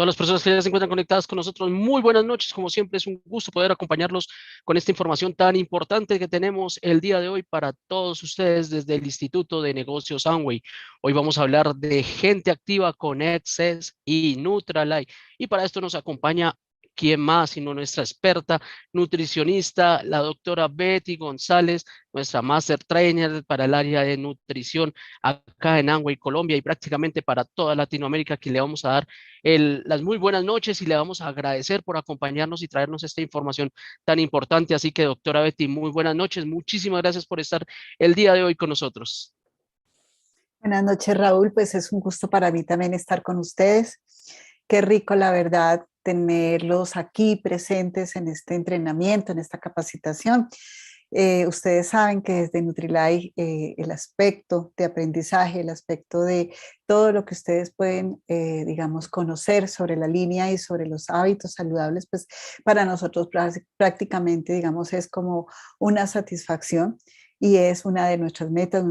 todas las personas que ya se encuentran conectadas con nosotros, muy buenas noches. Como siempre, es un gusto poder acompañarlos con esta información tan importante que tenemos el día de hoy para todos ustedes desde el Instituto de Negocios Amway. Hoy vamos a hablar de gente activa con Access y Nutralight. Y para esto nos acompaña quién más sino nuestra experta nutricionista, la doctora Betty González, nuestra Master Trainer para el área de nutrición acá en Amway, Colombia y prácticamente para toda Latinoamérica, que le vamos a dar las muy buenas noches y le vamos a agradecer por acompañarnos y traernos esta información tan importante. Así que, doctora Betty, muy buenas noches. Muchísimas gracias por estar el día de hoy con nosotros. Buenas noches, Raúl. Pues es un gusto para mí también estar con ustedes. Qué rico, la verdad, tenerlos aquí presentes en este entrenamiento, en esta capacitación. Ustedes saben que desde Nutrilite el aspecto de aprendizaje, el aspecto de todo lo que ustedes pueden, digamos, conocer sobre la línea y sobre los hábitos saludables, pues para nosotros prácticamente, digamos, es como una satisfacción y es una de nuestras metas,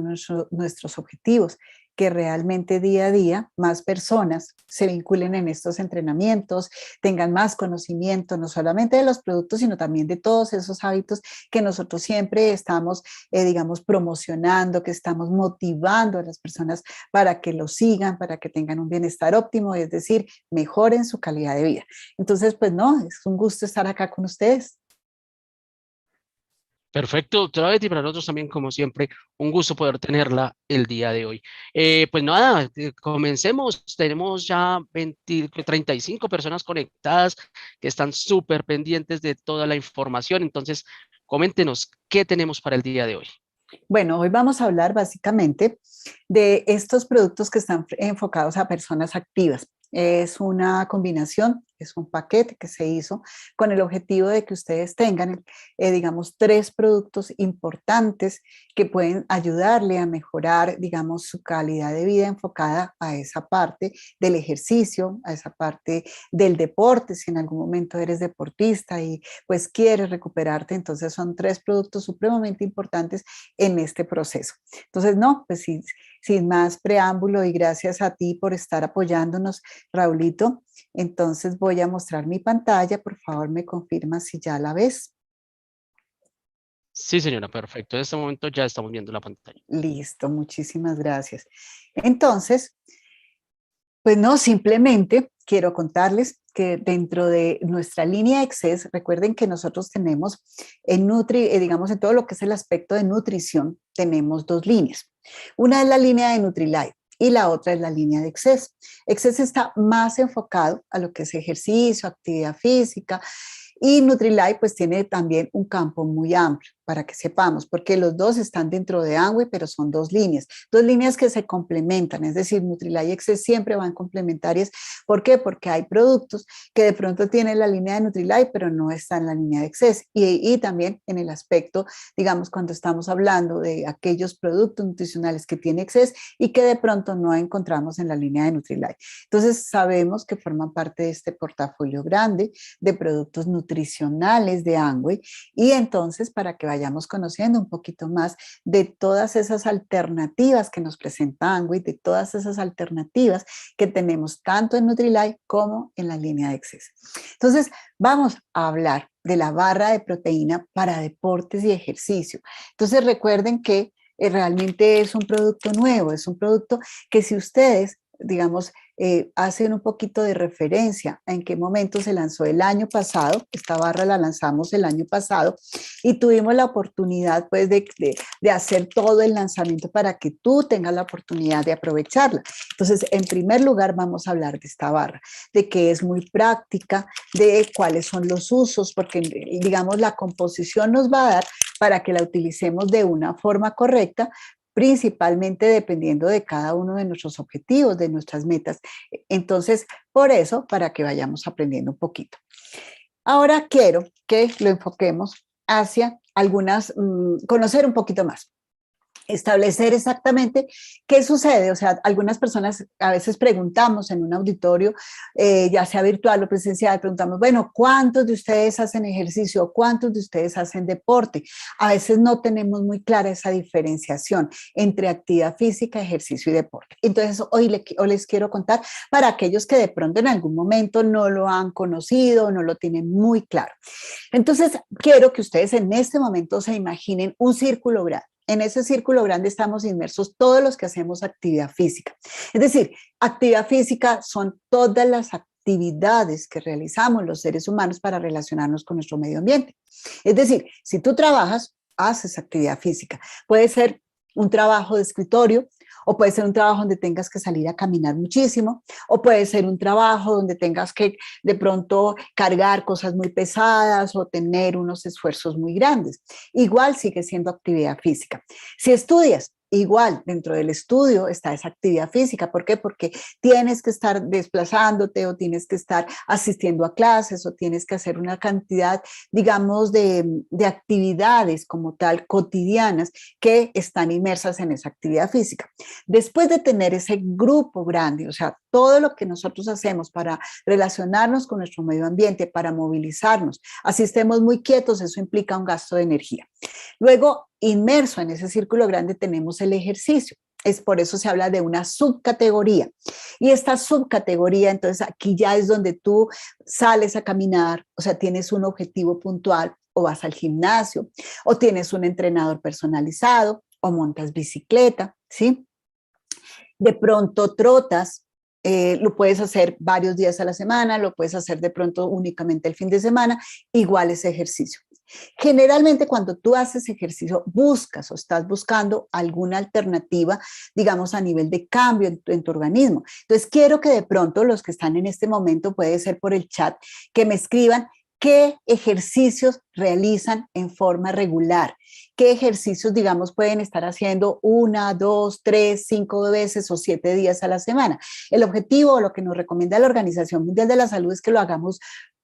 nuestros objetivos, que realmente día a día más personas se vinculen en estos entrenamientos, tengan más conocimiento, no solamente de los productos, sino también de todos esos hábitos que nosotros siempre estamos, digamos, promocionando, que estamos motivando a las personas para que lo sigan, para que tengan un bienestar óptimo, es decir, mejoren su calidad de vida. Entonces, pues no, es un gusto estar acá con ustedes. Perfecto, doctora Betty, para nosotros también, como siempre, un gusto poder tenerla el día de hoy. Pues nada, comencemos. Tenemos ya 35 personas conectadas que están súper pendientes de toda la información. Entonces, coméntenos qué tenemos para el día de hoy. Bueno, hoy vamos a hablar básicamente de estos productos que están enfocados a personas activas. Es una combinación, es un paquete que se hizo con el objetivo de que ustedes tengan, digamos, 3 productos importantes que pueden ayudarle a mejorar, digamos, su calidad de vida enfocada a esa parte del ejercicio, a esa parte del deporte, si en algún momento eres deportista y pues quieres recuperarte, entonces son 3 productos supremamente importantes en este proceso. Entonces, no, pues sin más preámbulo y gracias a ti por estar apoyándonos, Raulito. Entonces voy a mostrar mi pantalla, por favor me confirma si ya la ves. Sí, señora, perfecto. En este momento ya estamos viendo la pantalla. Listo, muchísimas gracias. Entonces, pues no, simplemente quiero contarles que dentro de nuestra línea Access, recuerden que nosotros tenemos en digamos en todo lo que es el aspecto de nutrición, tenemos 2 líneas. Una es la línea de Nutrilite y la otra es la línea de Access. Access está más enfocado a lo que es ejercicio, actividad física, y Nutrilite pues tiene también un campo muy amplio para que sepamos, porque los dos están dentro de Amway, pero son 2 líneas que se complementan, es decir, Nutrilite y Access siempre van complementarias. ¿Por qué? Porque hay productos que de pronto tienen la línea de Nutrilite, pero no están en la línea de Access. Y también en el aspecto, digamos, cuando estamos hablando de aquellos productos nutricionales que tiene Access y que de pronto no encontramos en la línea de Nutrilite. Entonces sabemos que forman parte de este portafolio grande de productos nutricionales de Amway, y entonces para que vayamos conociendo un poquito más de todas esas alternativas que nos presenta Amway, de todas esas alternativas que tenemos tanto en Nutrilite como en la línea de Access. Entonces vamos a hablar de la barra de proteína para deportes y ejercicio. Entonces recuerden que realmente es un producto nuevo, es un producto que si ustedes, digamos, hacen un poquito de referencia a en qué momento se lanzó el año pasado. Esta barra la lanzamos el año pasado y tuvimos la oportunidad pues de hacer todo el lanzamiento para que tú tengas la oportunidad de aprovecharla. Entonces, en primer lugar vamos a hablar de esta barra, de que es muy práctica, de cuáles son los usos, porque digamos la composición nos va a dar para que la utilicemos de una forma correcta, principalmente dependiendo de cada uno de nuestros objetivos, de nuestras metas. Entonces, por eso, para que vayamos aprendiendo un poquito. Ahora quiero que lo enfoquemos hacia algunas, conocer un poquito más. establecer exactamente qué sucede. O sea, algunas personas a veces preguntamos en un auditorio, ya sea virtual o presencial, preguntamos, bueno, ¿cuántos de ustedes hacen ejercicio? ¿Cuántos de ustedes hacen deporte? A veces no tenemos muy clara esa diferenciación entre actividad física, ejercicio y deporte. Entonces, hoy les quiero contar para aquellos que de pronto en algún momento no lo han conocido, no lo tienen muy claro. Entonces, quiero que ustedes en este momento se imaginen un círculo grande. En ese círculo grande estamos inmersos todos los que hacemos actividad física. Es decir, actividad física son todas las actividades que realizamos los seres humanos para relacionarnos con nuestro medio ambiente. Es decir, si tú trabajas, haces actividad física. Puede ser un trabajo de escritorio, o puede ser un trabajo donde tengas que salir a caminar muchísimo, o puede ser un trabajo donde tengas que de pronto cargar cosas muy pesadas o tener unos esfuerzos muy grandes. Igual sigue siendo actividad física. Si estudias, igual dentro del estudio está esa actividad física. ¿Por qué? Porque tienes que estar desplazándote o tienes que estar asistiendo a clases o tienes que hacer una cantidad, digamos, de actividades como tal cotidianas que están inmersas en esa actividad física. Después de tener ese grupo grande, o sea, todo lo que nosotros hacemos para relacionarnos con nuestro medio ambiente, para movilizarnos, así estemos muy quietos, eso implica un gasto de energía. Luego, inmerso en ese círculo grande tenemos el ejercicio. Es por eso se habla de una subcategoría. Y esta subcategoría, entonces aquí ya es donde tú sales a caminar, o sea, tienes un objetivo puntual, o vas al gimnasio, o tienes un entrenador personalizado, o montas bicicleta, ¿sí? De pronto trotas, lo puedes hacer varios días a la semana, lo puedes hacer de pronto únicamente el fin de semana, igual es ejercicio. Generalmente cuando tú haces ejercicio buscas o estás buscando alguna alternativa, digamos a nivel de cambio en tu organismo. Entonces quiero que de pronto los que están en este momento, puede ser por el chat, que me escriban qué ejercicios realizan en forma regular, qué ejercicios, digamos, pueden estar haciendo 1, 2, 3, 5 veces o 7 días a la semana. El objetivo o lo que nos recomienda la Organización Mundial de la Salud es que lo hagamos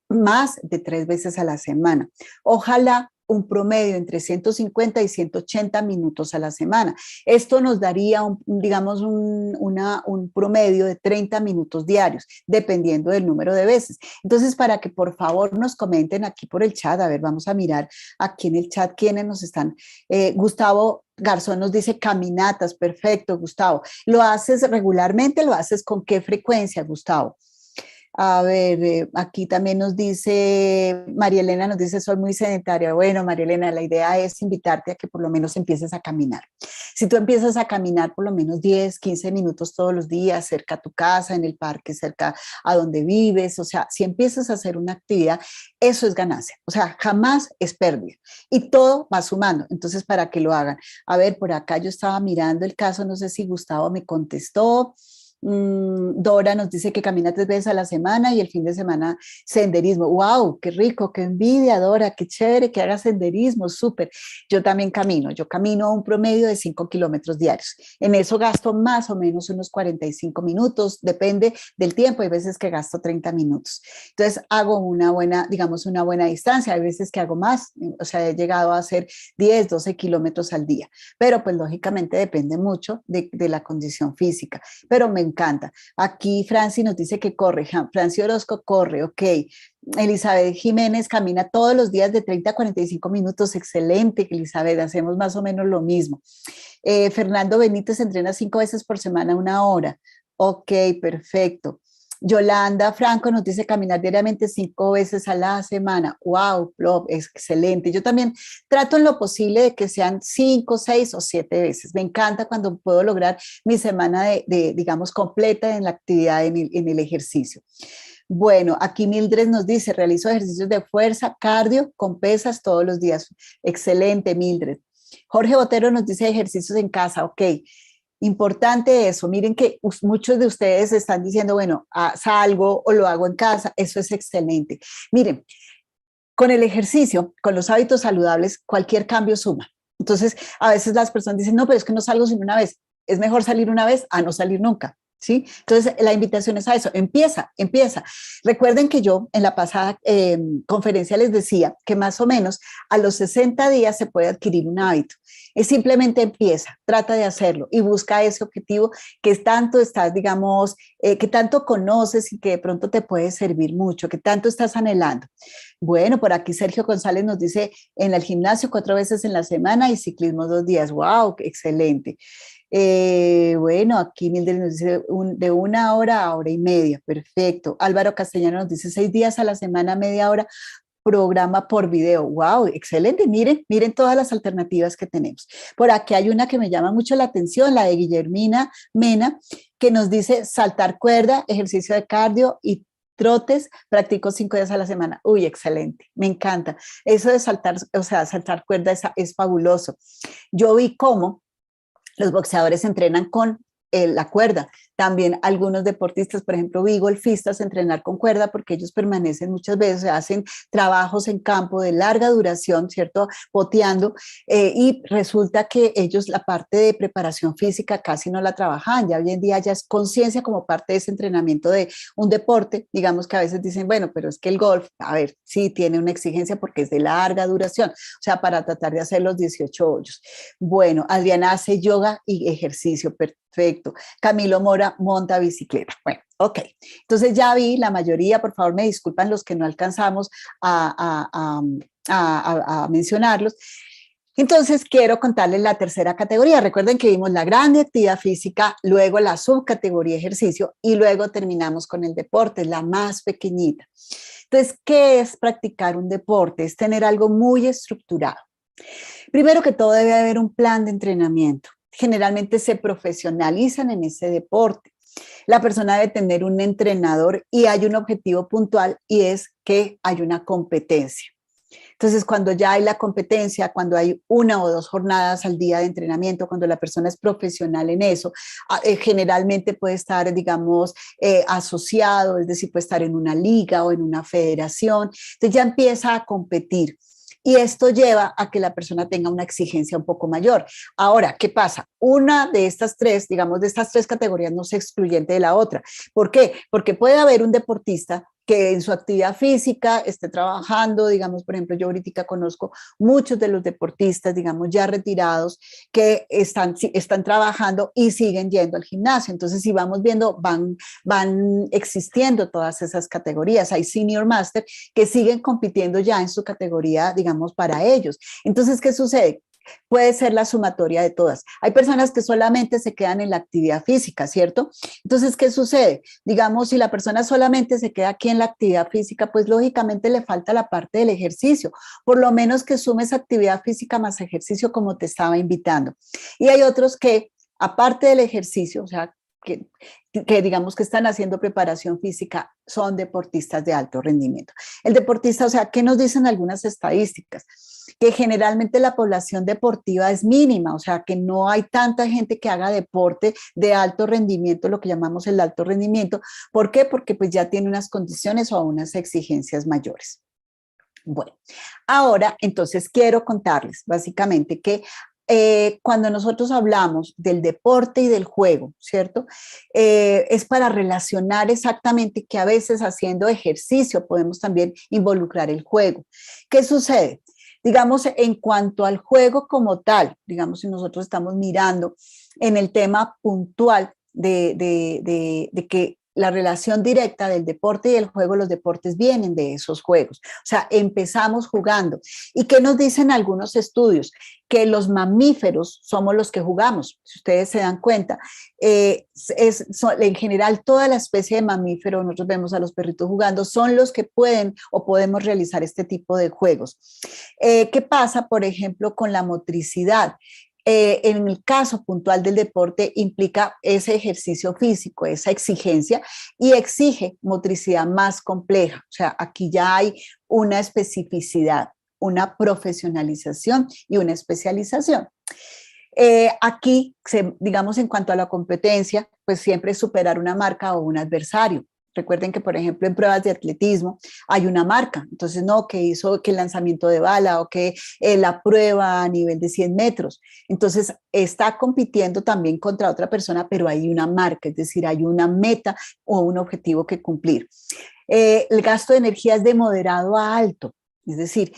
más de 3 veces a la semana. Ojalá un promedio entre 150 y 180 minutos a la semana. Esto nos daría, digamos, un promedio de 30 minutos diarios, dependiendo del número de veces. Entonces, para que por favor nos comenten aquí por el chat, a ver, vamos a mirar aquí en el chat quiénes nos están. Gustavo Garzón nos dice caminatas, perfecto, Gustavo. ¿Lo haces regularmente? ¿Lo haces con qué frecuencia, Gustavo? A ver, aquí también nos dice, María Elena nos dice, soy muy sedentaria. Bueno, María Elena, la idea es invitarte a que por lo menos empieces a caminar. Si tú empiezas a caminar por lo menos 10, 15 minutos todos los días, cerca a tu casa, en el parque, cerca a donde vives, o sea, si empiezas a hacer una actividad, eso es ganancia. O sea, jamás es pérdida. Y todo va sumando. Entonces, para que lo hagan. A ver, por acá yo estaba mirando el caso, no sé si Gustavo me contestó. Dora nos dice que camina 3 veces a la semana y el fin de semana senderismo. ¡Wow! ¡Qué rico! ¡Qué envidia, Dora! ¡Qué chévere que haga senderismo! ¡Súper! Yo también camino. Yo camino un promedio de 5 kilómetros diarios. En eso gasto más o menos unos 45 minutos. Depende del tiempo. Hay veces que gasto 30 minutos. Entonces hago una buena, digamos, una buena distancia. Hay veces que hago más. O sea, he llegado a hacer 10, 12 kilómetros al día. Pero pues lógicamente depende mucho de la condición física. Pero me encanta. Aquí Franci nos dice que corre. Franci Orozco corre, ok. Elizabeth Jiménez camina todos los días de 30 a 45 minutos. Excelente, Elizabeth. Hacemos más o menos lo mismo. Fernando Benítez entrena 5 veces por semana, 1 hora. Ok, perfecto. Yolanda Franco nos dice caminar diariamente 5 veces a la semana. ¡Wow! Excelente. Yo también trato en lo posible de que sean 5, 6 o 7 veces. Me encanta cuando puedo lograr mi semana digamos, completa en la actividad, en el ejercicio. Bueno, aquí Mildred nos dice, realizo ejercicios de fuerza, cardio, con pesas todos los días. Excelente, Mildred. Jorge Botero nos dice ejercicios en casa. Ok. Importante eso, miren que muchos de ustedes están diciendo, bueno, salgo o lo hago en casa, eso es excelente. Miren, con el ejercicio, con los hábitos saludables, cualquier cambio suma. Entonces, a veces las personas dicen, no, pero es que no salgo sino una vez. Es mejor salir una vez a no salir nunca. ¿sí? Entonces, la invitación es a eso, empieza, empieza. Recuerden que yo en la pasada conferencia les decía que más o menos a los 60 días se puede adquirir un hábito. Es simplemente empieza, trata de hacerlo y busca ese objetivo que tanto estás, digamos, que tanto conoces y que de pronto te puede servir mucho, que tanto estás anhelando. Bueno, por aquí Sergio González nos dice en el gimnasio 4 veces en la semana y ciclismo 2 días. ¡Wow! Excelente. Bueno, aquí Mildred nos dice de 1 hora a 1 hora y media. Perfecto. Álvaro Castellano nos dice 6 días a la semana, media hora, programa por video. ¡Wow! Excelente. Miren, miren todas las alternativas que tenemos. Por aquí hay una que me llama mucho la atención, la de Guillermina Mena, que nos dice saltar cuerda, ejercicio de cardio y trotes, practico 5 días a la semana. Uy, excelente, me encanta. Eso de saltar, o sea, saltar cuerda es fabuloso. Yo vi cómo los boxeadores entrenan con la cuerda. También algunos deportistas, por ejemplo, vi golfistas entrenar con cuerda porque ellos permanecen muchas veces, hacen trabajos en campo de larga duración, ¿cierto? Poteando, y resulta que ellos la parte de preparación física casi no la trabajan. Ya hoy en día ya es conciencia como parte de ese entrenamiento de un deporte. Digamos que a veces dicen, bueno, pero es que el golf, a ver, sí tiene una exigencia porque es de larga duración, o sea, para tratar de hacer los 18 hoyos. Bueno, Adriana hace yoga y ejercicio, perfecto. Camilo Mora monta bicicleta. Bueno, ok. Entonces ya vi la mayoría, por favor me disculpan los que no alcanzamos a mencionarlos. Entonces quiero contarles la tercera categoría. Recuerden que vimos la grande actividad física, luego la subcategoría ejercicio y luego terminamos con el deporte, la más pequeñita. Entonces, ¿qué es practicar un deporte? Es tener algo muy estructurado. Primero que todo debe haber un plan de entrenamiento. Generalmente se profesionalizan en ese deporte. La persona debe tener un entrenador y hay un objetivo puntual y es que hay una competencia. Entonces, cuando ya hay la competencia, cuando hay 1 o 2 jornadas al día de entrenamiento, cuando la persona es profesional en eso, generalmente puede estar, digamos, asociado, es decir, puede estar en una liga o en una federación. Entonces ya empieza a competir. Y esto lleva a que la persona tenga una exigencia un poco mayor. Ahora, ¿qué pasa? Una de estas tres, digamos, de estas tres categorías no es excluyente de la otra. ¿Por qué? Porque puede haber un deportista que en su actividad física esté trabajando, digamos, por ejemplo, yo ahorita conozco muchos de los deportistas, digamos, ya retirados, que están trabajando y siguen yendo al gimnasio. Entonces, si vamos viendo, van existiendo todas esas categorías. Hay senior master que siguen compitiendo ya en su categoría, digamos, para ellos. Entonces, ¿qué sucede? Puede ser la sumatoria de todas. Hay personas que solamente se quedan en la actividad física, ¿cierto? Entonces, ¿qué sucede? Digamos, si la persona solamente se queda aquí en la actividad física, pues lógicamente le falta la parte del ejercicio. Por lo menos que sumes actividad física más ejercicio como te estaba invitando. Y hay otros que, aparte del ejercicio, o sea, que digamos que están haciendo preparación física, son deportistas de alto rendimiento. El deportista, o sea, ¿qué nos dicen algunas estadísticas? Que generalmente la población deportiva es mínima, o sea, que no hay tanta gente que haga deporte de alto rendimiento, lo que llamamos el alto rendimiento. ¿Por qué? Porque pues ya tiene unas condiciones o unas exigencias mayores. Bueno, ahora entonces quiero contarles básicamente que cuando nosotros hablamos del deporte y del juego, ¿cierto? Es para relacionar exactamente que a veces haciendo ejercicio podemos también involucrar el juego. ¿Qué sucede? Digamos, en cuanto al juego como tal, digamos, si nosotros estamos mirando en el tema puntual de que la relación directa del deporte y el juego, los deportes vienen de esos juegos. O sea, empezamos jugando. ¿Y qué nos dicen algunos estudios? Que los mamíferos somos los que jugamos. Si ustedes se dan cuenta, en general toda la especie de mamífero, nosotros vemos a los perritos jugando, son los que pueden o podemos realizar este tipo de juegos. ¿Qué pasa, por ejemplo, con la motricidad? En el caso puntual del deporte implica ese ejercicio físico, esa exigencia y exige motricidad más compleja. O sea, aquí ya hay una especificidad, una profesionalización y una especialización. Aquí, digamos, en cuanto a la competencia, pues siempre superar una marca o un adversario. Recuerden que, por ejemplo, en pruebas de atletismo hay una marca, entonces no, que hizo que el lanzamiento de bala o que la prueba a nivel de 100 metros. Entonces está compitiendo también contra otra persona, pero hay una marca, es decir, hay una meta o un objetivo que cumplir. El gasto de energía es de moderado a alto, es decir,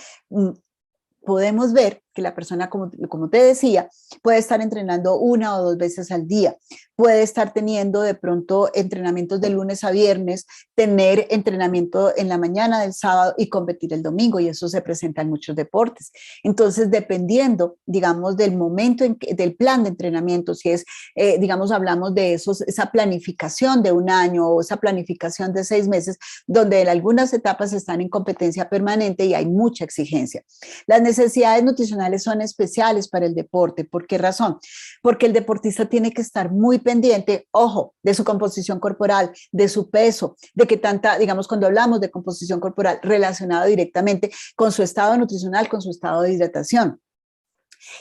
podemos ver que la persona, como te decía, puede estar entrenando 1 o 2 veces al día, puede estar teniendo de pronto entrenamientos de lunes a viernes, tener entrenamiento en la mañana del sábado y competir el domingo, y eso se presenta en muchos deportes. Entonces, dependiendo, digamos, del momento, del plan de entrenamiento, si es, digamos, hablamos de esa planificación de 1 año o esa planificación de 6 meses, donde en algunas etapas están en competencia permanente y hay mucha exigencia. Las necesidades nutricionales son especiales para el deporte. ¿Por qué razón? Porque el deportista tiene que estar muy pendiente, ojo, de su composición corporal, de su peso, de que tanta, digamos, cuando hablamos de composición corporal relacionado directamente con su estado nutricional, con su estado de hidratación.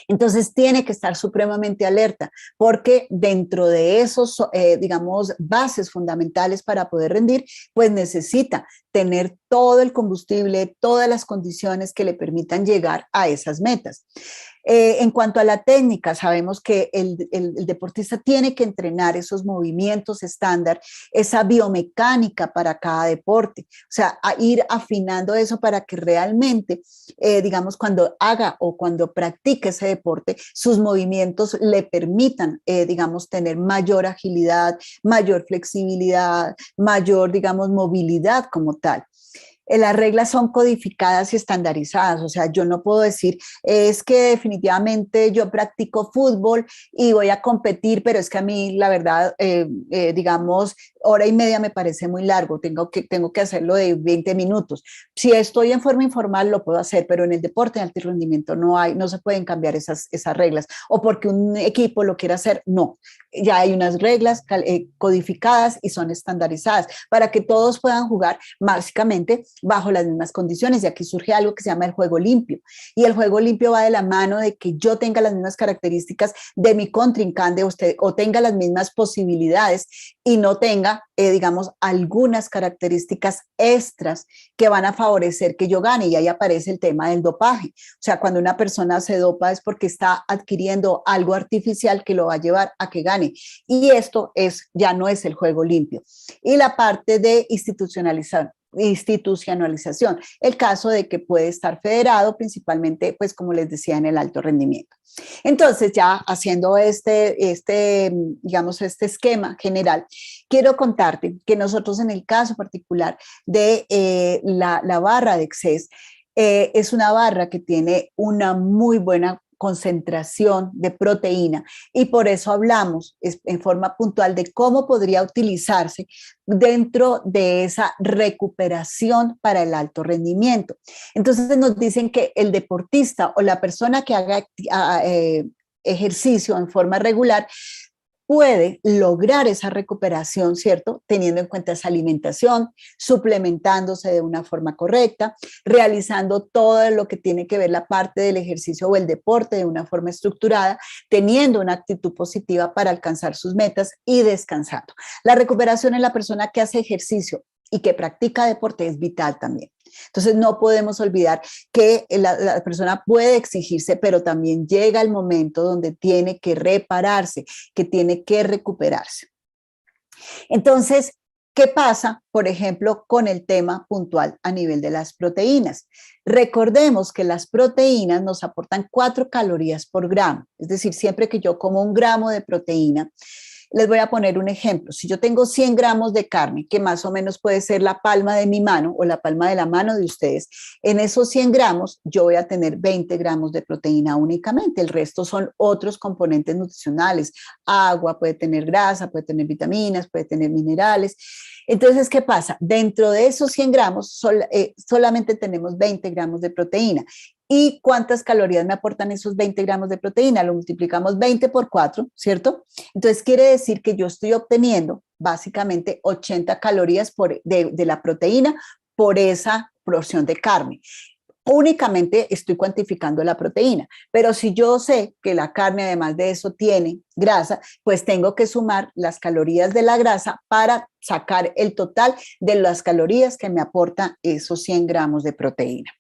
Entonces tiene que estar supremamente alerta porque dentro de esos, digamos, bases fundamentales para poder rendir, pues necesita tener todo el combustible, todas las condiciones que le permitan llegar a esas metas. En cuanto a la técnica, sabemos que el deportista tiene que entrenar esos movimientos estándar, esa biomecánica para cada deporte, o sea, a ir afinando eso para que realmente, digamos, cuando haga o cuando practique ese deporte, sus movimientos le permitan, digamos, tener mayor agilidad, mayor flexibilidad, mayor, digamos, movilidad como tal. Las reglas son codificadas y estandarizadas, o sea, yo no puedo decir, es que definitivamente yo practico fútbol y voy a competir, pero es que a mí, la verdad, digamos, 1 hora y media me parece muy largo, tengo que hacerlo de 20 minutos. Si estoy en forma informal, lo puedo hacer, pero en el deporte de alto rendimiento no se pueden cambiar esas reglas, o porque un equipo lo quiera hacer, no. Ya hay unas reglas codificadas y son estandarizadas para que todos puedan jugar básicamente bajo las mismas condiciones, y aquí surge algo que se llama el juego limpio, y el juego limpio va de la mano de que yo tenga las mismas características de mi contrincante, o tenga las mismas posibilidades y no tenga, digamos, algunas características extras que van a favorecer que yo gane, y ahí aparece el tema del dopaje. O sea, cuando una persona se dopa es porque está adquiriendo algo artificial que lo va a llevar a que gane, y esto ya no es el juego limpio. Y la parte de institucionalización, el caso de que puede estar federado principalmente, pues como les decía, en el alto rendimiento. Entonces, ya haciendo digamos, este esquema general, quiero contarte que nosotros en el caso particular de la barra de Excess, es una barra que tiene una muy buena concentración de proteína, y por eso hablamos en forma puntual de cómo podría utilizarse dentro de esa recuperación para el alto rendimiento. Entonces nos dicen que el deportista o la persona que haga ejercicio en forma regular puede lograr esa recuperación, ¿cierto? Teniendo en cuenta esa alimentación, suplementándose de una forma correcta, realizando todo lo que tiene que ver la parte del ejercicio o el deporte de una forma estructurada, teniendo una actitud positiva para alcanzar sus metas y descansando. La recuperación en la persona que hace ejercicio y que practica deporte es vital también. Entonces no podemos olvidar que la persona puede exigirse, pero también llega el momento donde tiene que repararse, que tiene que recuperarse. Entonces, ¿qué pasa, por ejemplo, con el tema puntual a nivel de las proteínas? Recordemos que las proteínas nos aportan 4 calorías por gramo, es decir, siempre que yo como 1 gramo de proteína, les voy a poner un ejemplo. Si yo tengo 100 gramos de carne, que más o menos puede ser la palma de mi mano o la palma de la mano de ustedes, en esos 100 gramos yo voy a tener 20 gramos de proteína únicamente. El resto son otros componentes nutricionales. Agua, puede tener grasa, puede tener vitaminas, puede tener minerales. Entonces, ¿qué pasa? Dentro de esos 100 gramos solamente tenemos 20 gramos de proteína. ¿Y cuántas calorías me aportan esos 20 gramos de proteína? Lo multiplicamos 20 por 4, ¿cierto? Entonces quiere decir que yo estoy obteniendo básicamente 80 calorías de la proteína por esa porción de carne. Únicamente estoy cuantificando la proteína, pero si yo sé que la carne además de eso tiene grasa, pues tengo que sumar las calorías de la grasa para sacar el total de las calorías que me aporta esos 100 gramos de proteína.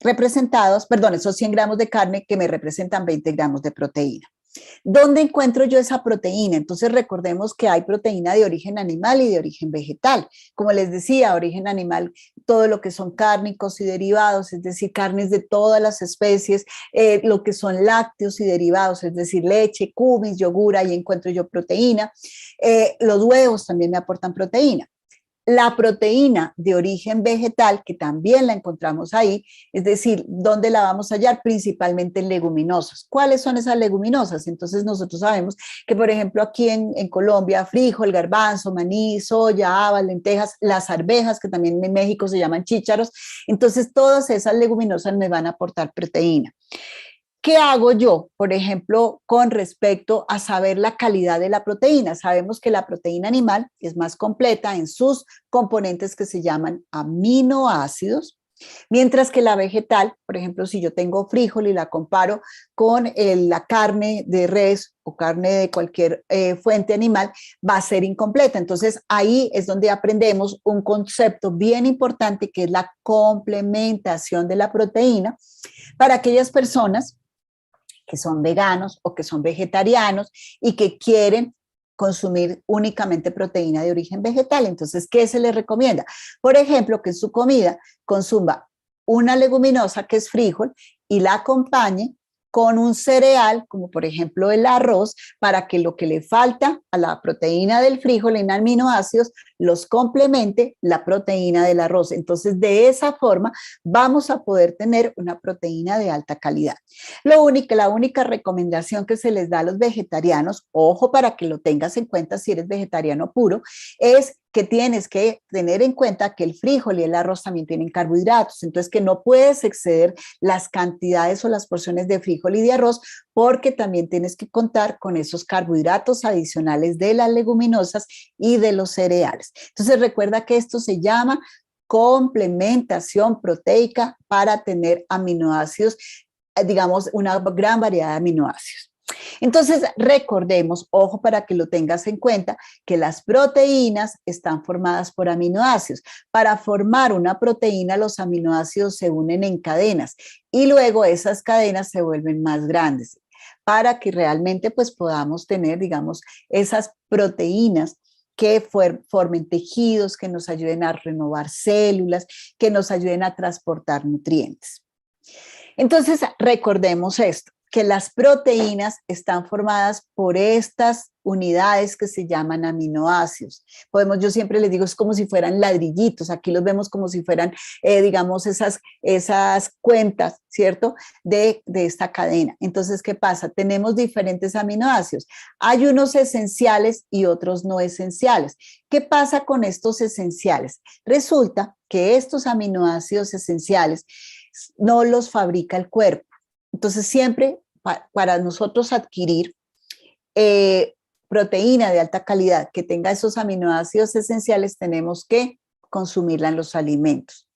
Representados, perdón, esos 100 gramos de carne que me representan 20 gramos de proteína. ¿Dónde encuentro yo esa proteína? Entonces recordemos que hay proteína de origen animal y de origen vegetal. Como les decía, origen animal, todo lo que son cárnicos y derivados, es decir, carnes de todas las especies, lo que son lácteos y derivados, es decir, leche, cumis, yogur, ahí encuentro yo proteína. Los huevos también me aportan proteína. La proteína de origen vegetal, que también la encontramos ahí, es decir, ¿dónde la vamos a hallar? Principalmente en leguminosas. ¿Cuáles son esas leguminosas? Entonces nosotros sabemos que, por ejemplo, aquí en Colombia, frijol, garbanzo, maní, soya, habas, lentejas, las arvejas, que también en México se llaman chícharos. Entonces todas esas leguminosas me van a aportar proteína. ¿Qué hago yo, por ejemplo, con respecto a saber la calidad de la proteína? Sabemos que la proteína animal es más completa en sus componentes que se llaman aminoácidos, mientras que la vegetal, por ejemplo, si yo tengo frijol y la comparo con la carne de res o carne de cualquier fuente animal, va a ser incompleta. Entonces, ahí es donde aprendemos un concepto bien importante que es la complementación de la proteína para aquellas personas que son veganos o que son vegetarianos y que quieren consumir únicamente proteína de origen vegetal. Entonces, ¿qué se les recomienda? Por ejemplo, que en su comida consuma una leguminosa que es frijol y la acompañe con un cereal, como por ejemplo el arroz, para que lo que le falta a la proteína del frijol en aminoácidos los complemente la proteína del arroz. Entonces, de esa forma vamos a poder tener una proteína de alta calidad. La única recomendación que se les da a los vegetarianos, ojo para que lo tengas en cuenta si eres vegetariano puro, es que tienes que tener en cuenta que el frijol y el arroz también tienen carbohidratos, entonces que no puedes exceder las cantidades o las porciones de frijol y de arroz porque también tienes que contar con esos carbohidratos adicionales de las leguminosas y de los cereales. Entonces recuerda que esto se llama complementación proteica para tener aminoácidos, digamos, una gran variedad de aminoácidos. Entonces, recordemos, ojo para que lo tengas en cuenta, que las proteínas están formadas por aminoácidos. Para formar una proteína, los aminoácidos se unen en cadenas y luego esas cadenas se vuelven más grandes para que realmente pues podamos tener, digamos, esas proteínas que formen tejidos, que nos ayuden a renovar células, que nos ayuden a transportar nutrientes. Entonces, recordemos esto, que las proteínas están formadas por estas unidades que se llaman aminoácidos. Yo siempre les digo, es como si fueran ladrillitos, aquí los vemos como si fueran, digamos, esas cuentas, ¿cierto?, de esta cadena. Entonces, ¿qué pasa? Tenemos diferentes aminoácidos. Hay unos esenciales y otros no esenciales. ¿Qué pasa con estos esenciales? Resulta que estos aminoácidos esenciales no los fabrica el cuerpo. Entonces, siempre para nosotros adquirir proteína de alta calidad que tenga esos aminoácidos esenciales, tenemos que consumirla en los alimentos.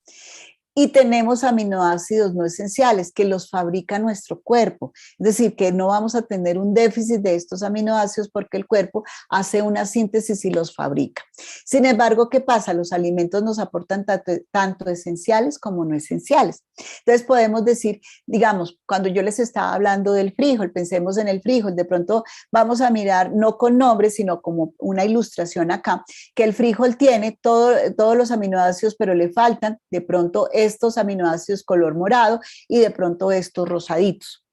Y tenemos aminoácidos no esenciales que los fabrica nuestro cuerpo. Es decir, que no vamos a tener un déficit de estos aminoácidos porque el cuerpo hace una síntesis y los fabrica. Sin embargo, ¿qué pasa? Los alimentos nos aportan tanto esenciales como no esenciales. Entonces podemos decir, digamos, cuando yo les estaba hablando del frijol, pensemos en el frijol, de pronto vamos a mirar no con nombres, sino como una ilustración acá, que el frijol tiene todos los aminoácidos, pero le faltan de pronto estos aminoácidos color morado y de pronto estos rosaditos.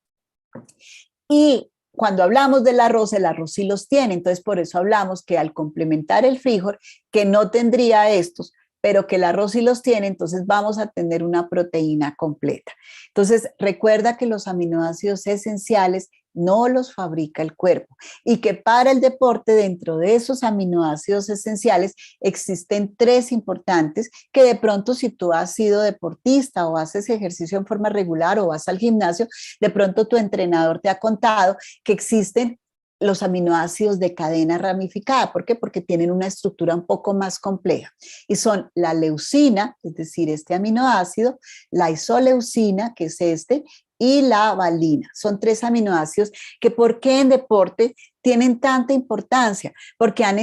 Y cuando hablamos del arroz, el arroz sí los tiene, entonces por eso hablamos que al complementar el frijol, que no tendría estos, pero que el arroz sí los tiene, entonces vamos a tener una proteína completa. Entonces recuerda que los aminoácidos esenciales no los fabrica el cuerpo y que para el deporte dentro de esos aminoácidos esenciales existen 3 importantes que de pronto si tú has sido deportista o haces ejercicio en forma regular o vas al gimnasio, de pronto tu entrenador te ha contado que existen los aminoácidos de cadena ramificada. ¿Por qué? Porque tienen una estructura un poco más compleja y son la leucina, es decir, este aminoácido, la isoleucina, que es este, y la valina. Son 3 aminoácidos que, ¿por qué en deporte tienen tanta importancia? Porque han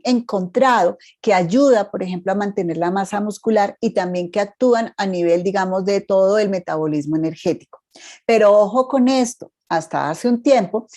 encontrado que ayuda, por ejemplo, a mantener la masa muscular y también que actúan a nivel, digamos, de todo el metabolismo energético. Pero ojo con esto, hasta hace un tiempo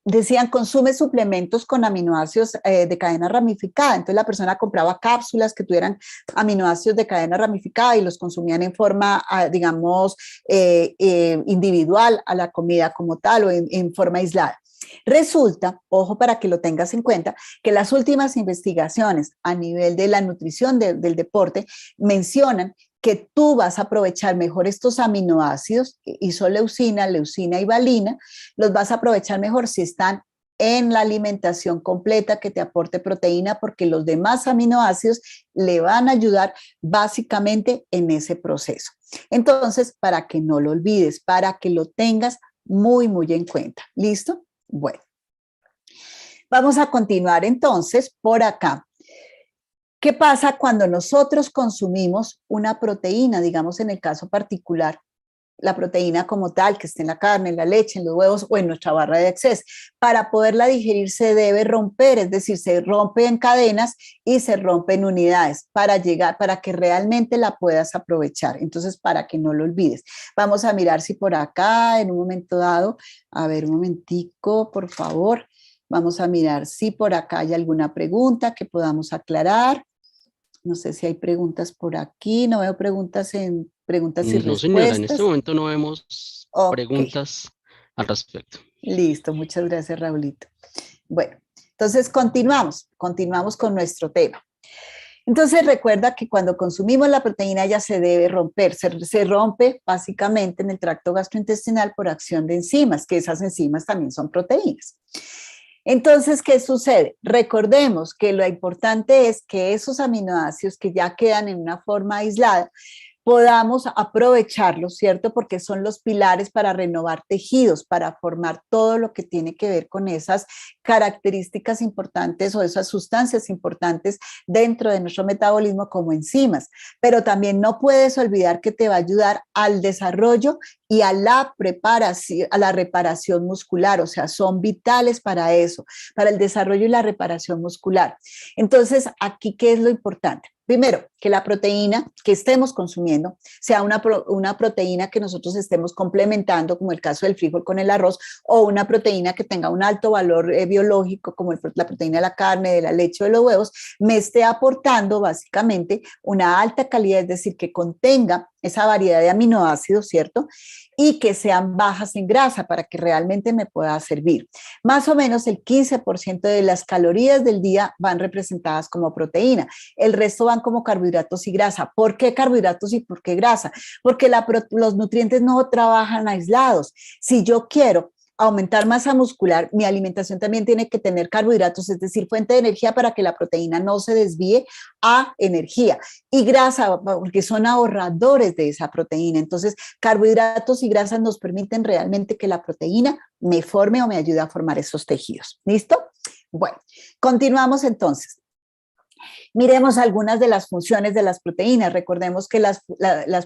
decían consume suplementos con aminoácidos de cadena ramificada. Entonces la persona compraba cápsulas que tuvieran aminoácidos de cadena ramificada y los consumían en forma, digamos, individual a la comida como tal o en forma aislada. Resulta, ojo para que lo tengas en cuenta, que las últimas investigaciones a nivel de la nutrición del deporte mencionan que tú vas a aprovechar mejor estos aminoácidos, isoleucina, leucina y valina, los vas a aprovechar mejor si están en la alimentación completa que te aporte proteína, porque los demás aminoácidos le van a ayudar básicamente en ese proceso. Entonces, para que no lo olvides, para que lo tengas muy, muy en cuenta. ¿Listo? Bueno, vamos a continuar entonces por acá. ¿Qué pasa cuando nosotros consumimos una proteína, digamos en el caso particular, la proteína como tal, que esté en la carne, en la leche, en los huevos o en nuestra barra de Access? Para poderla digerir se debe romper, es decir, se rompe en cadenas y se rompe en unidades para llegar, para que realmente la puedas aprovechar. Entonces, para que no lo olvides. Vamos a mirar si por acá, en un momento dado, a ver, un momentico, por favor. Vamos a mirar si por acá hay alguna pregunta que podamos aclarar. No sé si hay preguntas por aquí. No veo preguntas en preguntas y No, señora, en este respuestas. momento no vemos Ok, preguntas al respecto. listo. Muchas gracias, Raulito. Bueno, entonces continuamos con nuestro tema. Entonces recuerda que cuando consumimos la proteína ya se debe romper, se rompe básicamente en el tracto gastrointestinal por acción de enzimas, que esas enzimas también son proteínas. Entonces, ¿qué sucede? Recordemos que lo importante es que esos aminoácidos que ya quedan en una forma aislada, podamos aprovecharlos, ¿cierto? Porque son los pilares para renovar tejidos, para formar todo lo que tiene que ver con esas características importantes o esas sustancias importantes dentro de nuestro metabolismo como enzimas. Pero también no puedes olvidar que te va a ayudar al desarrollo y a la preparación, a la reparación muscular, o sea, son vitales para eso, para el desarrollo y la reparación muscular. Entonces, aquí, ¿qué es lo importante? Primero, que la proteína que estemos consumiendo sea una proteína que nosotros estemos complementando, como el caso del frijol con el arroz, o una proteína que tenga un alto valor biológico, como la proteína de la carne, de la leche o de los huevos, me esté aportando básicamente una alta calidad, es decir, que contenga esa variedad de aminoácidos, ¿cierto? Y que sean bajas en grasa para que realmente me pueda servir. Más o menos el 15% de las calorías del día van representadas como proteína. El resto van como carbohidratos y grasa. ¿Por qué carbohidratos y por qué grasa? Porque los nutrientes no trabajan aislados. Si yo quiero aumentar masa muscular, mi alimentación también tiene que tener carbohidratos, es decir, fuente de energía para que la proteína no se desvíe a energía. Y grasa, porque son ahorradores de esa proteína. Entonces, carbohidratos y grasas nos permiten realmente que la proteína me forme o me ayude a formar esos tejidos. ¿Listo? Bueno, continuamos entonces. Miremos algunas de las funciones de las proteínas. Recordemos que las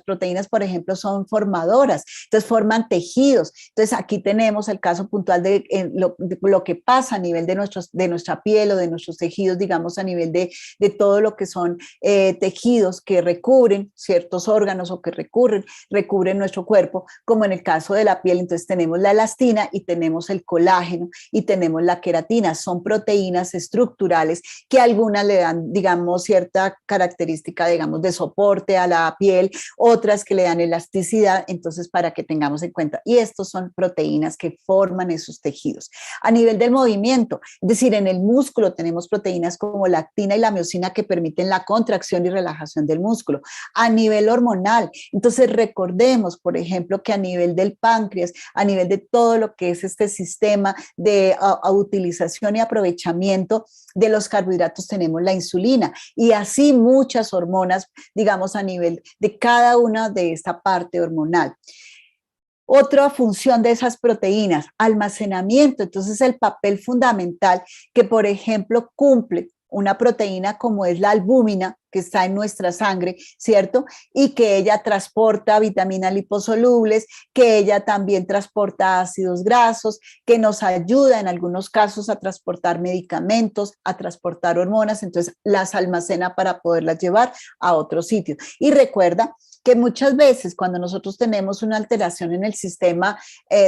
proteínas, por ejemplo, son formadoras, entonces forman tejidos. Entonces aquí tenemos el caso puntual de lo que pasa a nivel de nuestra piel o de nuestros tejidos, digamos, a nivel de todo lo que son tejidos que recubren ciertos órganos o que recubren nuestro cuerpo, como en el caso de la piel. Entonces tenemos la elastina y tenemos el colágeno y tenemos la queratina. Son proteínas estructurales que algunas le dan, digamos, cierta característica, digamos, de soporte a la piel, otras que le dan elasticidad, entonces para que tengamos en cuenta. Y estos son proteínas que forman esos tejidos. A nivel del movimiento, es decir, en el músculo tenemos proteínas como la actina y la miosina que permiten la contracción y relajación del músculo. A nivel hormonal, entonces recordemos, por ejemplo, que a nivel del páncreas, a nivel de todo lo que es este sistema de utilización y aprovechamiento de los carbohidratos, tenemos la insulina y así muchas hormonas, digamos, a nivel de cada una de esta parte hormonal. Otra función de esas proteínas, almacenamiento. Entonces, el papel fundamental que, por ejemplo, cumple una proteína como es la albúmina, que está en nuestra sangre, ¿cierto? Y que ella transporta vitaminas liposolubles, que ella también transporta ácidos grasos, que nos ayuda en algunos casos a transportar medicamentos, a transportar hormonas, entonces las almacena para poderlas llevar a otro sitio. Y recuerda que muchas veces cuando nosotros tenemos una alteración en el sistema,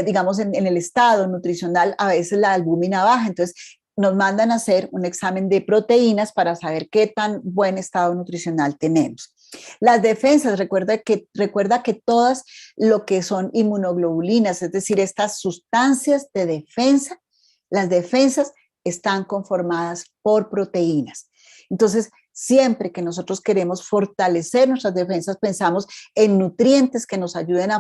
digamos en el estado nutricional, a veces la albúmina baja, entonces nos mandan a hacer un examen de proteínas para saber qué tan buen estado nutricional tenemos. Las defensas, recuerda que todas lo que son inmunoglobulinas, es decir, estas sustancias de defensa, las defensas están conformadas por proteínas. Entonces, siempre que nosotros queremos fortalecer nuestras defensas, pensamos en nutrientes que nos ayuden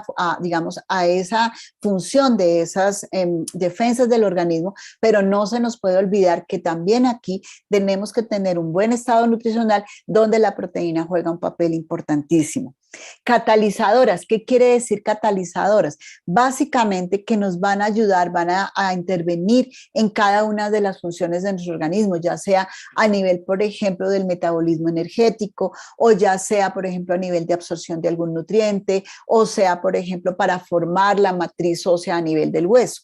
digamos, a esa función de esas defensas del organismo, pero no se nos puede olvidar que también aquí tenemos que tener un buen estado nutricional donde la proteína juega un papel importantísimo. Catalizadoras, ¿qué quiere decir catalizadoras? Básicamente que nos van a ayudar, van a intervenir en cada una de las funciones de nuestro organismo, ya sea a nivel, por ejemplo, del metabolismo energético, o ya sea, por ejemplo, a nivel de absorción de algún nutriente, o sea, por ejemplo, para formar la matriz ósea a nivel del hueso.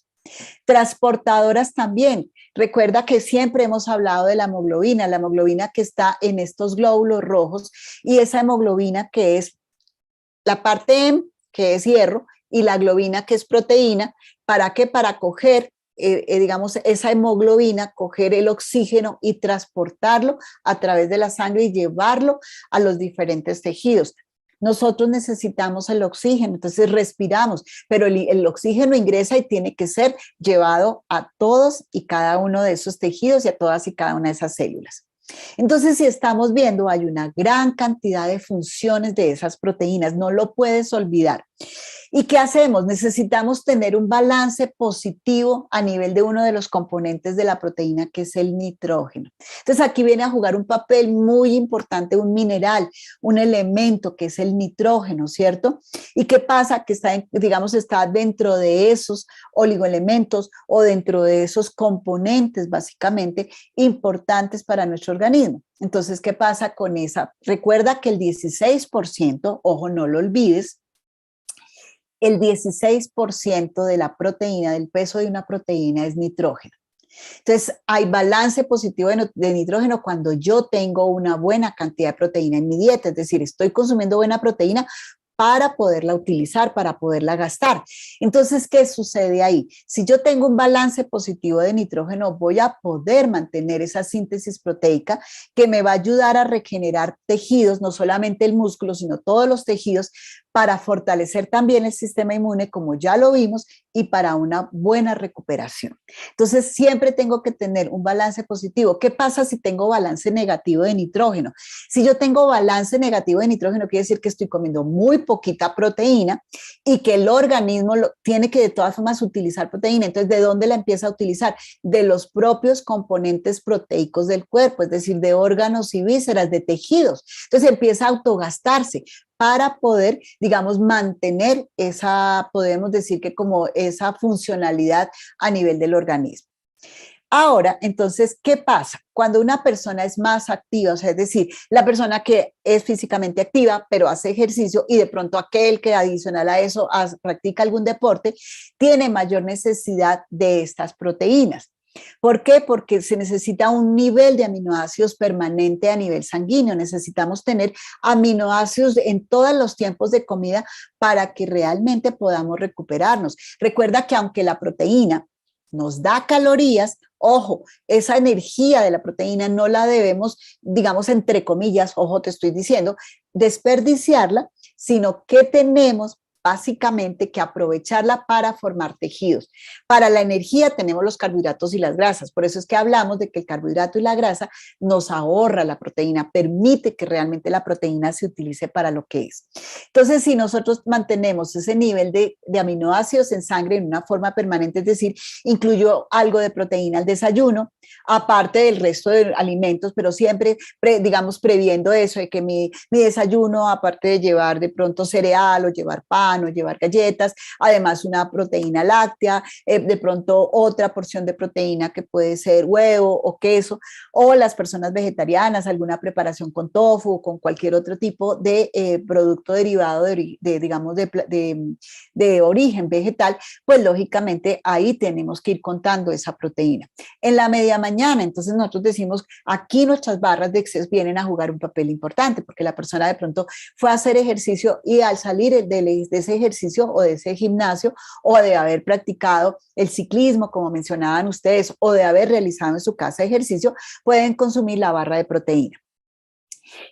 Transportadoras también. Recuerda que siempre hemos hablado de la hemoglobina que está en estos glóbulos rojos, y esa hemoglobina que es la parte M, que es hierro, y la globina, que es proteína. ¿Para qué? Para coger, digamos, esa hemoglobina, coger el oxígeno y transportarlo a través de la sangre y llevarlo a los diferentes tejidos. Nosotros necesitamos el oxígeno, entonces respiramos, pero el oxígeno ingresa y tiene que ser llevado a todos y cada uno de esos tejidos y a todas y cada una de esas células. Entonces, si estamos viendo, hay una gran cantidad de funciones de esas proteínas, no lo puedes olvidar. ¿Y qué hacemos? Necesitamos tener un balance positivo a nivel de uno de los componentes de la proteína, que es el nitrógeno. Entonces, aquí viene a jugar un papel muy importante un mineral, un elemento que es el nitrógeno, ¿cierto? ¿Y qué pasa? Que está, digamos, está dentro de esos oligoelementos o dentro de esos componentes básicamente importantes para nuestro organismo. Entonces, ¿qué pasa con esa? Recuerda que el 16%, ojo, no lo olvides, el 16% de la proteína, del peso de una proteína es nitrógeno. Entonces, hay balance positivo de nitrógeno cuando yo tengo una buena cantidad de proteína en mi dieta, es decir, estoy consumiendo buena proteína para poderla utilizar, para poderla gastar. Entonces, ¿qué sucede ahí? Si yo tengo un balance positivo de nitrógeno, voy a poder mantener esa síntesis proteica que me va a ayudar a regenerar tejidos, no solamente el músculo, sino todos los tejidos, para fortalecer también el sistema inmune, como ya lo vimos, y para una buena recuperación. Entonces, siempre tengo que tener un balance positivo. ¿Qué pasa si tengo balance negativo de nitrógeno? Si yo tengo balance negativo de nitrógeno, quiere decir que estoy comiendo muy poquita proteína y que el organismo tiene que de todas formas utilizar proteína. Entonces, ¿de dónde la empieza a utilizar? De los propios componentes proteicos del cuerpo, es decir, de órganos y vísceras, de tejidos. Entonces, empieza a autogastarse para poder, digamos, mantener esa, podemos decir que como esa funcionalidad a nivel del organismo. Ahora, entonces, ¿qué pasa? Cuando una persona es más activa, o sea, es decir, la persona que es físicamente activa, pero hace ejercicio, y de pronto aquel que adicional a eso practica algún deporte, tiene mayor necesidad de estas proteínas. ¿Por qué? Porque se necesita un nivel de aminoácidos permanente a nivel sanguíneo. Necesitamos tener aminoácidos en todos los tiempos de comida para que realmente podamos recuperarnos. Recuerda que aunque la proteína nos da calorías, ojo, esa energía de la proteína no la debemos, digamos, entre comillas, ojo, te estoy diciendo, desperdiciarla, sino que tenemos básicamente que aprovecharla para formar tejidos. Para la energía tenemos los carbohidratos y las grasas, por eso es que hablamos de que el carbohidrato y la grasa nos ahorra la proteína, permite que realmente la proteína se utilice para lo que es. Entonces, si nosotros mantenemos ese nivel de aminoácidos en sangre en una forma permanente, es decir, incluyo algo de proteína al desayuno, aparte del resto de alimentos, pero siempre, digamos, previendo eso, de que mi desayuno, aparte de llevar de pronto cereal o llevar pan, pan o llevar galletas, además una proteína láctea, de pronto otra porción de proteína que puede ser huevo o queso, o las personas vegetarianas, alguna preparación con tofu o con cualquier otro tipo de producto derivado digamos, de origen vegetal, pues lógicamente ahí tenemos que ir contando esa proteína. En la media mañana, entonces nosotros decimos, aquí nuestras barras de Excess vienen a jugar un papel importante, porque la persona de pronto fue a hacer ejercicio y al salir de ese ejercicio o de ese gimnasio o de haber practicado el ciclismo, como mencionaban ustedes, o de haber realizado en su casa ejercicio, pueden consumir la barra de proteína.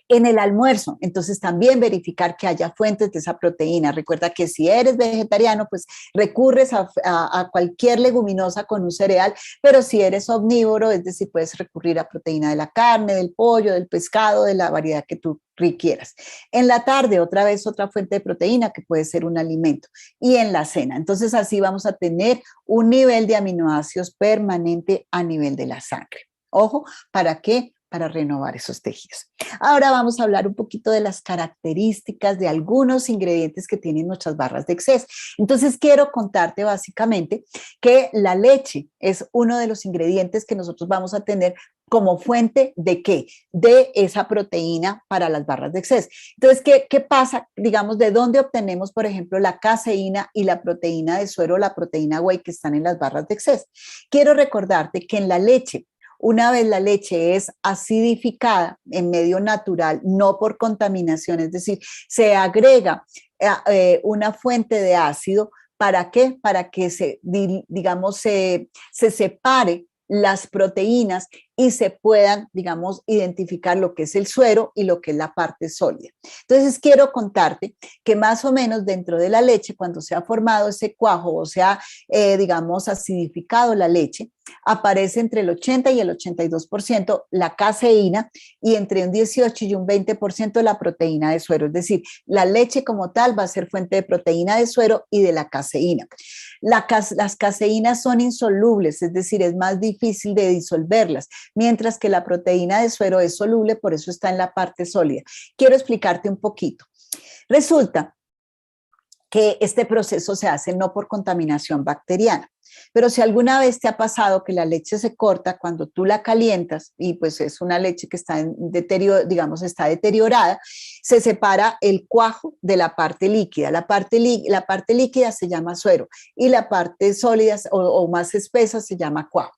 En el almuerzo, entonces también verificar que haya fuentes de esa proteína. Recuerda que si eres vegetariano, pues recurres a cualquier leguminosa con un cereal, pero si eres omnívoro, es decir, puedes recurrir a proteína de la carne, del pollo, del pescado, de la variedad que tú requieras. En la tarde, otra vez, otra fuente de proteína que puede ser un alimento. Y en la cena. Entonces, así vamos a tener un nivel de aminoácidos permanente a nivel de la sangre. Ojo, ¿para qué? Para renovar esos tejidos. Ahora vamos a hablar un poquito de las características de algunos ingredientes que tienen nuestras barras de Excess. Entonces quiero contarte básicamente que la leche es uno de los ingredientes que nosotros vamos a tener como fuente de ¿qué? De esa proteína para las barras de Excess. Entonces, ¿qué pasa? Digamos, ¿de dónde obtenemos, por ejemplo, la caseína y la proteína de suero, la proteína whey que están en las barras de Excess? Quiero recordarte que en la leche, una vez la leche es acidificada en medio natural, no por contaminación, es decir, se agrega una fuente de ácido. ¿Para qué? Para que digamos, se separe las proteínas y se puedan, digamos, identificar lo que es el suero y lo que es la parte sólida. Entonces, quiero contarte que más o menos dentro de la leche, cuando se ha formado ese cuajo o se ha, digamos, acidificado la leche, aparece entre el 80 y el 82% la caseína y entre un 18 y un 20% la proteína de suero. Es decir, la leche como tal va a ser fuente de proteína de suero y de la caseína. Las caseínas son insolubles, es decir, es más difícil de disolverlas, mientras que la proteína de suero es soluble, por eso está en la parte sólida. Quiero explicarte un poquito. Resulta que este proceso se hace no por contaminación bacteriana, pero si alguna vez te ha pasado que la leche se corta cuando tú la calientas y pues es una leche que está en deterioro, digamos, está deteriorada, se separa el cuajo de la parte líquida. La parte líquida se llama suero y la parte sólida o más espesa se llama cuajo.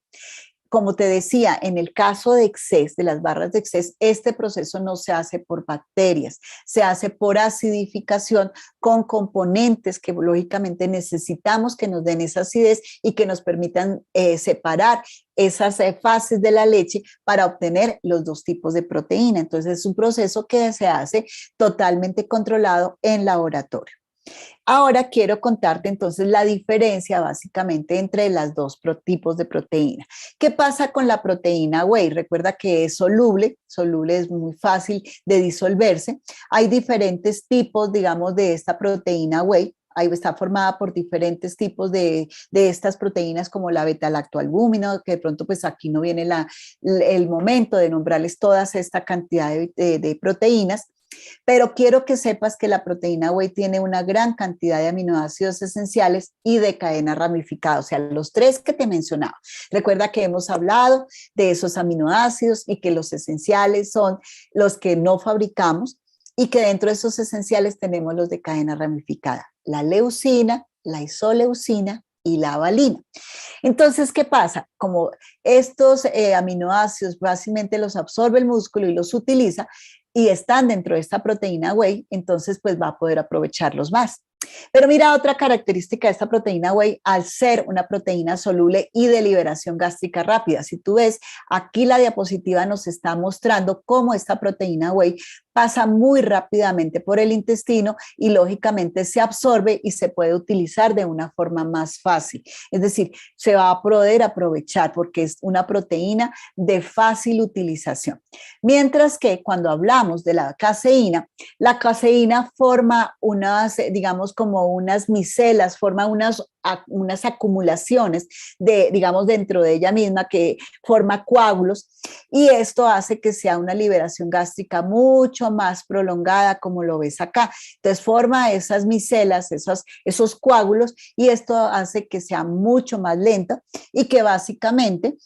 Como te decía, en el caso de Excess, de las barras de Excess, este proceso no se hace por bacterias, se hace por acidificación con componentes que lógicamente necesitamos que nos den esa acidez y que nos permitan separar esas fases de la leche para obtener los dos tipos de proteína. Entonces es un proceso que se hace totalmente controlado en laboratorio. Ahora quiero contarte entonces la diferencia básicamente entre los dos tipos de proteína. ¿Qué pasa con la proteína whey? Recuerda que es soluble es muy fácil de disolverse. Hay diferentes tipos, digamos, de esta proteína whey. Ahí está formada por diferentes tipos de estas proteínas como la beta-lactoalbúmina, que de pronto pues aquí no viene el momento de nombrarles todas esta cantidad de proteínas. Pero quiero que sepas que la proteína whey tiene una gran cantidad de aminoácidos esenciales y de cadena ramificada, o sea, los tres que te mencionaba. Recuerda que hemos hablado de esos aminoácidos y que los esenciales son los que no fabricamos y que dentro de esos esenciales tenemos los de cadena ramificada, la leucina, la isoleucina y la valina. Entonces, ¿qué pasa? Como estos aminoácidos fácilmente los absorbe el músculo y los utiliza, y están dentro de esta proteína whey, entonces pues va a poder aprovecharlos más. Pero mira otra característica de esta proteína whey, al ser una proteína soluble y de liberación gástrica rápida. Si tú ves, aquí la diapositiva nos está mostrando cómo esta proteína whey pasa muy rápidamente por el intestino y lógicamente se absorbe y se puede utilizar de una forma más fácil. Es decir, se va a poder aprovechar porque es una proteína de fácil utilización. Mientras que cuando hablamos de la caseína forma unas, digamos, digamos, como unas micelas, forma unas acumulaciones digamos, dentro de ella misma que forma coágulos, y esto hace que sea una liberación gástrica mucho más prolongada, como lo ves acá. Entonces forma esas micelas, esos coágulos, y esto hace que sea mucho más lenta y que básicamente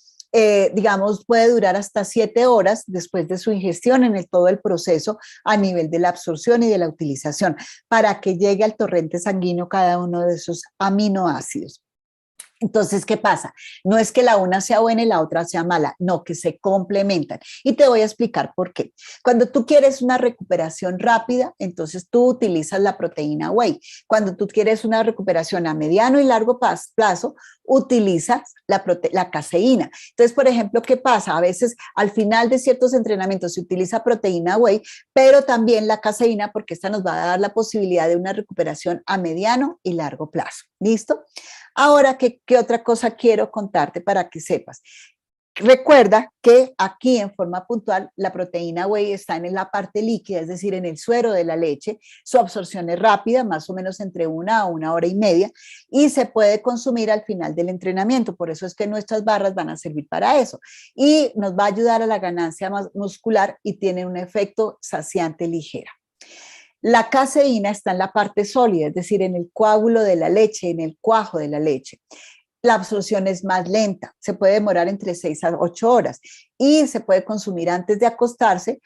digamos, puede durar hasta 7 horas después de su ingestión en todo el proceso a nivel de la absorción y de la utilización, para que llegue al torrente sanguíneo cada uno de esos aminoácidos. Entonces, ¿qué pasa? No es que la una sea buena y la otra sea mala, no, que se complementan. Y te voy a explicar por qué. Cuando tú quieres una recuperación rápida, entonces tú utilizas la proteína whey. Cuando tú quieres una recuperación a mediano y largo plazo, utilizas la caseína. Entonces, por ejemplo, ¿qué pasa? A veces al final de ciertos entrenamientos se utiliza proteína whey, pero también la caseína, porque esta nos va a dar la posibilidad de una recuperación a mediano y largo plazo. ¿Listo? Ahora, ¿qué otra cosa quiero contarte para que sepas? Recuerda que aquí en forma puntual la proteína whey está en la parte líquida, es decir, en el suero de la leche. Su absorción es rápida, más o menos entre 1 a 1 hora y media, y se puede consumir al final del entrenamiento. Por eso es que nuestras barras van a servir para eso. Y nos va a ayudar a la ganancia muscular y tiene un efecto saciante ligero. La caseína está en la parte sólida, es decir, en el coágulo de la leche, en el cuajo de la leche. La absorción es más lenta, se puede demorar entre 6 a 8 horas y se puede consumir antes de acostarse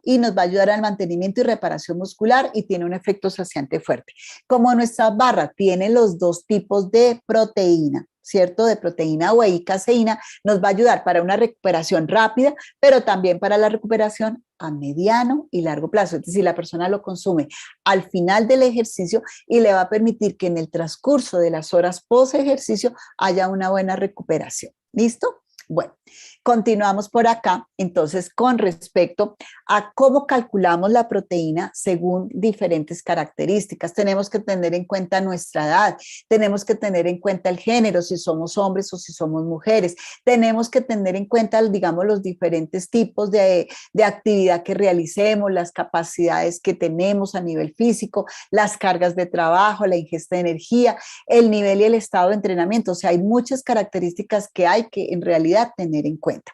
y nos va a ayudar al mantenimiento y reparación muscular y tiene un efecto saciante fuerte. Como nuestra barra tiene los dos tipos de proteína, ¿cierto? De proteína whey y caseína, nos va a ayudar para una recuperación rápida, pero también para la recuperación a mediano y largo plazo. Es decir, la persona lo consume al final del ejercicio y le va a permitir que en el transcurso de las horas post ejercicio haya una buena recuperación. ¿Listo? Bueno, continuamos por acá, entonces, con respecto a cómo calculamos la proteína según diferentes características. Tenemos que tener en cuenta nuestra edad, tenemos que tener en cuenta el género, si somos hombres o si somos mujeres, tenemos que tener en cuenta, digamos, los diferentes tipos de actividad que realicemos, las capacidades que tenemos a nivel físico, las cargas de trabajo, la ingesta de energía, el nivel y el estado de entrenamiento. O sea, hay muchas características que hay que en realidad tener en cuenta.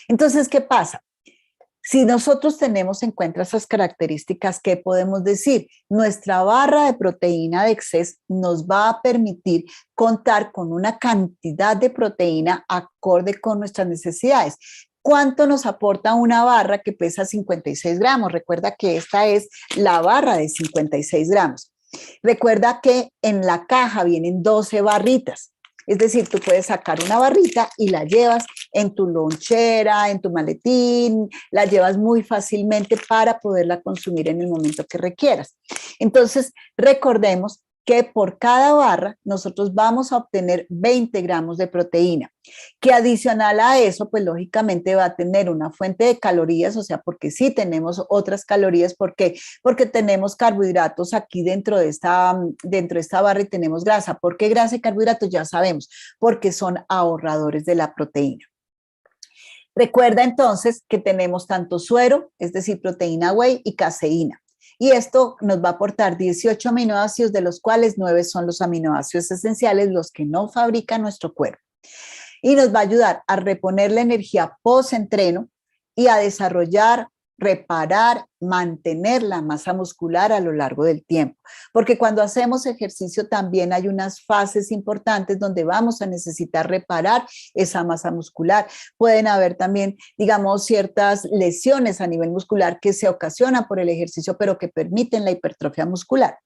Entonces, ¿qué pasa? Si nosotros tenemos en cuenta esas características, ¿qué podemos decir? Nuestra barra de proteína de exceso nos va a permitir contar con una cantidad de proteína acorde con nuestras necesidades. ¿Cuánto nos aporta una barra que pesa 56 gramos? Recuerda que esta es la barra de 56 gramos. Recuerda que en la caja vienen 12 barritas. Es decir, tú puedes sacar una barrita y la llevas en tu lonchera, en tu maletín, la llevas muy fácilmente para poderla consumir en el momento que requieras. Entonces, recordemos que por cada barra nosotros vamos a obtener 20 gramos de proteína, que adicional a eso, pues lógicamente va a tener una fuente de calorías, o sea, porque sí tenemos otras calorías, ¿por qué? Porque tenemos carbohidratos aquí dentro de esta barra y tenemos grasa. ¿Por qué grasa y carbohidratos? Ya sabemos, porque son ahorradores de la proteína. Recuerda entonces que tenemos tanto suero, es decir, proteína whey y caseína. Y esto nos va a aportar 18 aminoácidos, de los cuales 9 son los aminoácidos esenciales, los que no fabrica nuestro cuerpo. Y nos va a ayudar a reponer la energía post-entreno y a desarrollar, reparar, mantener la masa muscular a lo largo del tiempo. Porque cuando hacemos ejercicio también hay unas fases importantes donde vamos a necesitar reparar esa masa muscular. Pueden haber también, digamos, ciertas lesiones a nivel muscular que se ocasionan por el ejercicio, pero que permiten la hipertrofia muscular.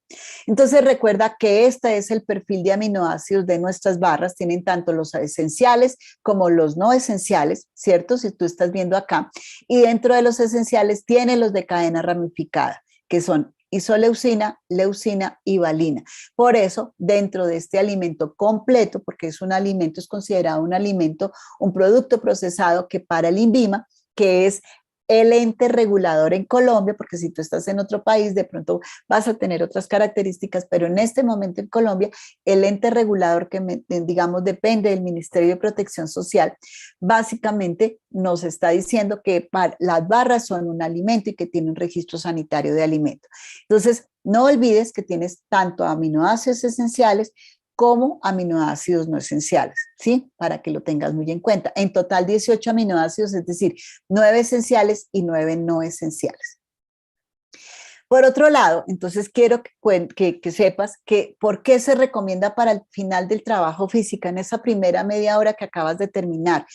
Entonces recuerda que este es el perfil de aminoácidos de nuestras barras. Tienen tanto los esenciales como los no esenciales, ¿cierto? Si tú estás viendo acá. Y dentro de los esenciales tiene los de cadena ramificada, que son isoleucina, leucina y valina. Por eso, dentro de este alimento completo, porque es un alimento, es considerado un alimento, un producto procesado que para el INVIMA, que es el ente regulador en Colombia, porque si tú estás en otro país, de pronto vas a tener otras características, pero en este momento en Colombia, el ente regulador que, digamos, depende del Ministerio de Protección Social, básicamente nos está diciendo que las barras son un alimento y que tiene un registro sanitario de alimento. Entonces, No olvides que tienes tanto aminoácidos esenciales como aminoácidos no esenciales, ¿sí? Para que lo tengas muy en cuenta. En total 18 aminoácidos, es decir, 9 esenciales y 9 no esenciales. Por otro lado, entonces quiero que sepas que por qué se recomienda para el final del trabajo física, en esa primera media hora que acabas de terminar,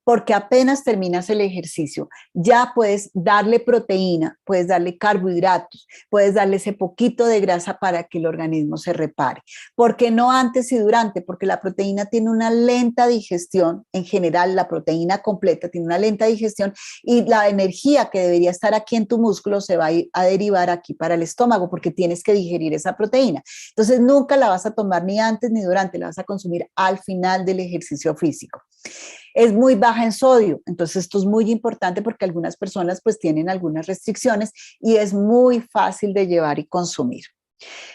porque apenas terminas el ejercicio, ya puedes darle proteína, puedes darle carbohidratos, puedes darle ese poquito de grasa para que el organismo se repare. ¿Por qué no antes y durante? Porque la proteína tiene una lenta digestión, en general la proteína completa tiene una lenta digestión y la energía que debería estar aquí en tu músculo se va a ir a derivar aquí para el estómago porque tienes que digerir esa proteína. Entonces nunca la vas a tomar ni antes ni durante, la vas a consumir al final del ejercicio físico. Es muy baja en sodio, entonces esto es muy importante porque algunas personas pues tienen algunas restricciones y es muy fácil de llevar y consumir.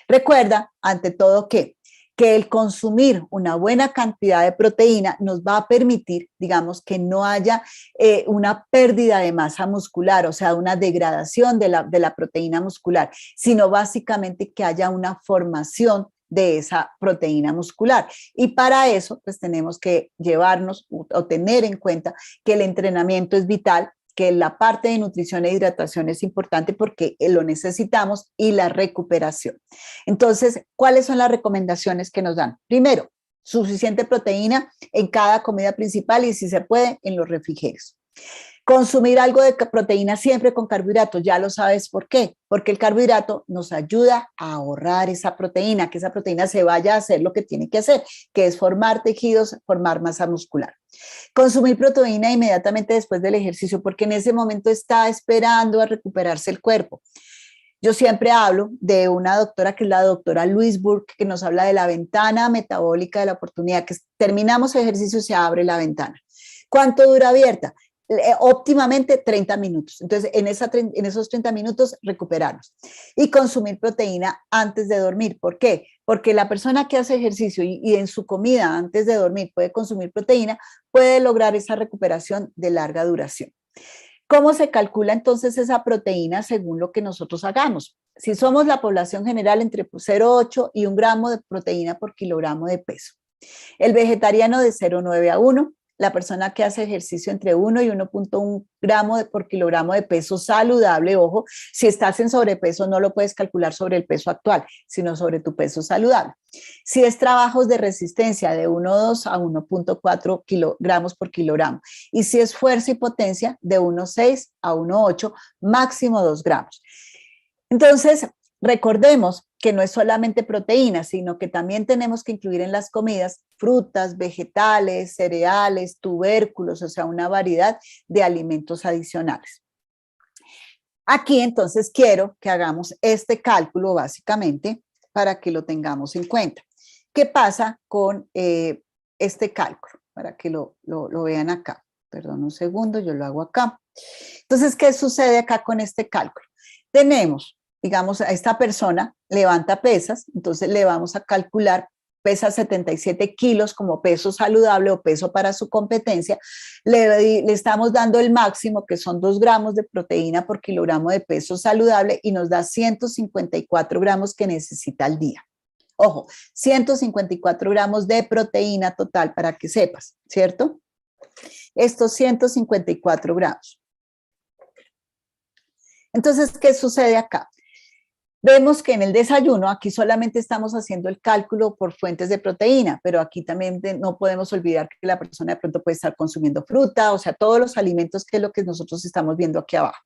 Recuerda, ante todo, que el consumir una buena cantidad de proteína nos va a permitir, digamos, que no haya una pérdida de masa muscular, o sea, una degradación de la proteína muscular, sino básicamente que haya una formación de esa proteína muscular. Y para eso, pues tenemos que llevarnos o tener en cuenta que el entrenamiento es vital, que la parte de nutrición e hidratación es importante porque lo necesitamos y la recuperación. Entonces, ¿cuáles son las recomendaciones que nos dan? Primero, suficiente proteína en cada comida principal y si se puede, en los refrigerios. Consumir algo de proteína siempre con carbohidratos, ya lo sabes por qué, porque el carbohidrato nos ayuda a ahorrar esa proteína, que esa proteína se vaya a hacer lo que tiene que hacer, que es formar tejidos, formar masa muscular. Consumir proteína inmediatamente después del ejercicio, porque en ese momento está esperando a recuperarse el cuerpo. Yo siempre hablo de una doctora que es la doctora Louise Burke, que nos habla de la ventana metabólica de la oportunidad, que terminamos el ejercicio y se abre la ventana. ¿Cuánto dura abierta? Óptimamente 30 minutos. Entonces, en esos 30 minutos recuperarnos. Y consumir proteína antes de dormir. ¿Por qué? Porque la persona que hace ejercicio y en su comida antes de dormir puede consumir proteína, puede lograr esa recuperación de larga duración. ¿Cómo se calcula entonces esa proteína según lo que nosotros hagamos? Si somos la población general, entre 0,8 y 1 gramo de proteína por kilogramo de peso. El vegetariano de 0,9 a 1, la persona que hace ejercicio entre 1 y 1,1 gramo por kilogramo de peso saludable. Ojo, si estás en sobrepeso no lo puedes calcular sobre el peso actual, sino sobre tu peso saludable. Si es trabajos de resistencia de 1,2 a 1,4 kilogramos por kilogramo. Y si es fuerza y potencia de 1,6 a 1,8, máximo 2 gramos. Entonces, recordemos que no es solamente proteína, sino que también tenemos que incluir en las comidas frutas, vegetales, cereales, tubérculos, o sea, una variedad de alimentos adicionales. Aquí entonces quiero que hagamos este cálculo básicamente para que lo tengamos en cuenta. ¿Qué pasa con este cálculo? Para que lo vean acá. Perdón un segundo, yo lo hago acá. Entonces, ¿qué sucede acá con este cálculo? Tenemos, digamos, a esta persona levanta pesas, entonces le vamos a calcular, pesa 77 kilos como peso saludable o peso para su competencia, le estamos dando el máximo, que son 2 gramos de proteína por kilogramo de peso saludable y nos da 154 gramos que necesita al día. Ojo, 154 gramos de proteína total para que sepas, ¿cierto? Estos 154 gramos. Entonces, ¿qué sucede acá? Vemos que en el desayuno, aquí solamente estamos haciendo el cálculo por fuentes de proteína, pero aquí también no podemos olvidar que la persona de pronto puede estar consumiendo fruta, o sea, todos los alimentos, que es lo que nosotros estamos viendo aquí abajo.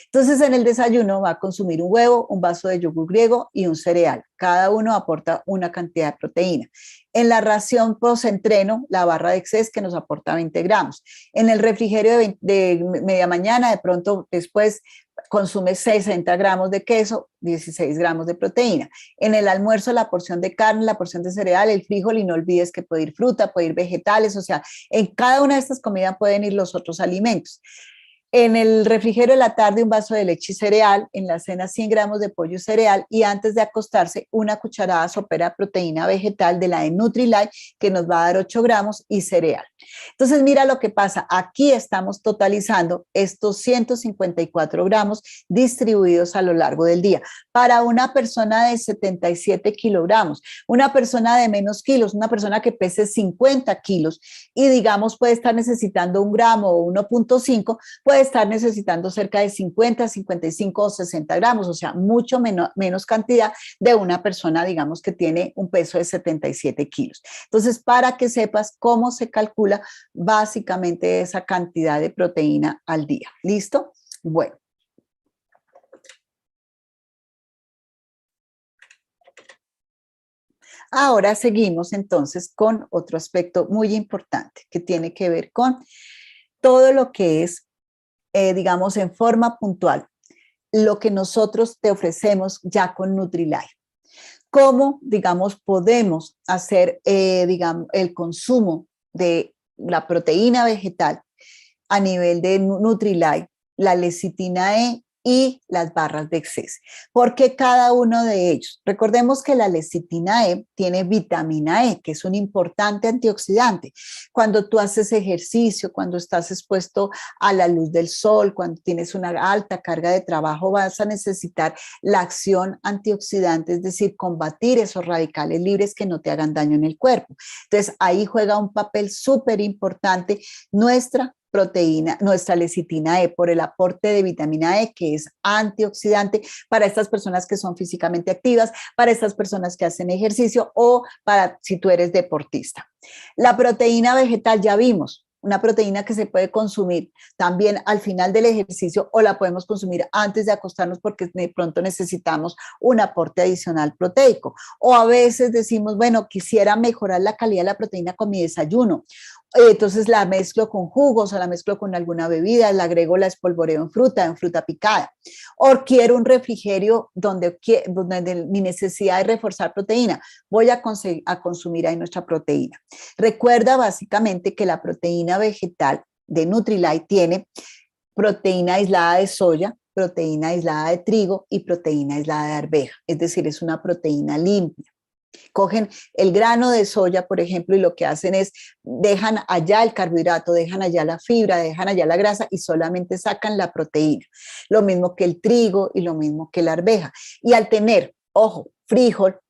Entonces, en el desayuno va a consumir un huevo, un vaso de yogur griego y un cereal. Cada uno aporta una cantidad de proteína. En la ración post-entreno, la barra de Excess, que nos aporta 20 gramos. En el refrigerio de media mañana, de pronto después consume 60 gramos de queso, 16 gramos de proteína. En el almuerzo, la porción de carne, la porción de cereal, el frijol, y no olvides que puede ir fruta, puede ir vegetales, o sea, en cada una de estas comidas pueden ir los otros alimentos. En el refrigerio de la tarde un vaso de leche y cereal, en la cena 100 gramos de pollo y cereal y antes de acostarse una cucharada sopera de proteína vegetal de la de Nutrilite que nos va a dar 8 gramos y cereal. Entonces mira lo que pasa, aquí estamos totalizando estos 154 gramos distribuidos a lo largo del día. Para una persona de 77 kilogramos, una persona de menos kilos, una persona que pese 50 kilos y digamos puede estar necesitando 1 gramo o 1.5, puede estar necesitando cerca de 50, 55 o 60 gramos, o sea, mucho menos cantidad de una persona, digamos, que tiene un peso de 77 kilos. Entonces, para que sepas cómo se calcula básicamente esa cantidad de proteína al día. ¿Listo? Bueno. Ahora seguimos entonces con otro aspecto muy importante que tiene que ver con todo lo que es digamos, en forma puntual, lo que nosotros te ofrecemos ya con Nutrilite. ¿Cómo, digamos, podemos hacer, digamos, el consumo de la proteína vegetal a nivel de Nutrilite, la lecitina E y las barras de Excess? ¿Por qué cada uno de ellos? Recordemos que la lecitina E tiene vitamina E, que es un importante antioxidante. Cuando tú haces ejercicio, cuando estás expuesto a la luz del sol, cuando tienes una alta carga de trabajo, vas a necesitar la acción antioxidante, es decir, combatir esos radicales libres que no te hagan daño en el cuerpo. Entonces, ahí juega un papel súper importante nuestra proteína, nuestra lecitina E, por el aporte de vitamina E, que es antioxidante para estas personas que son físicamente activas, para estas personas que hacen ejercicio o para si tú eres deportista. La proteína vegetal ya vimos, una proteína que se puede consumir también al final del ejercicio o la podemos consumir antes de acostarnos porque de pronto necesitamos un aporte adicional proteico. O a veces decimos, bueno, quisiera mejorar la calidad de la proteína con mi desayuno. Entonces la mezclo con jugos o la mezclo con alguna bebida, la agrego, la espolvoreo en fruta picada. O quiero un refrigerio donde mi necesidad es reforzar proteína. Voy a consumir ahí nuestra proteína. Recuerda básicamente que la proteína vegetal de Nutrilite tiene proteína aislada de soya, proteína aislada de trigo y proteína aislada de arveja. Es decir, es una proteína limpia. Cogen el grano de soya, por ejemplo, y lo que hacen es, dejan allá el carbohidrato, dejan allá la fibra, dejan allá la grasa y solamente sacan la proteína. Lo mismo que el trigo y lo mismo que la arveja. Y al tener, ojo, frijol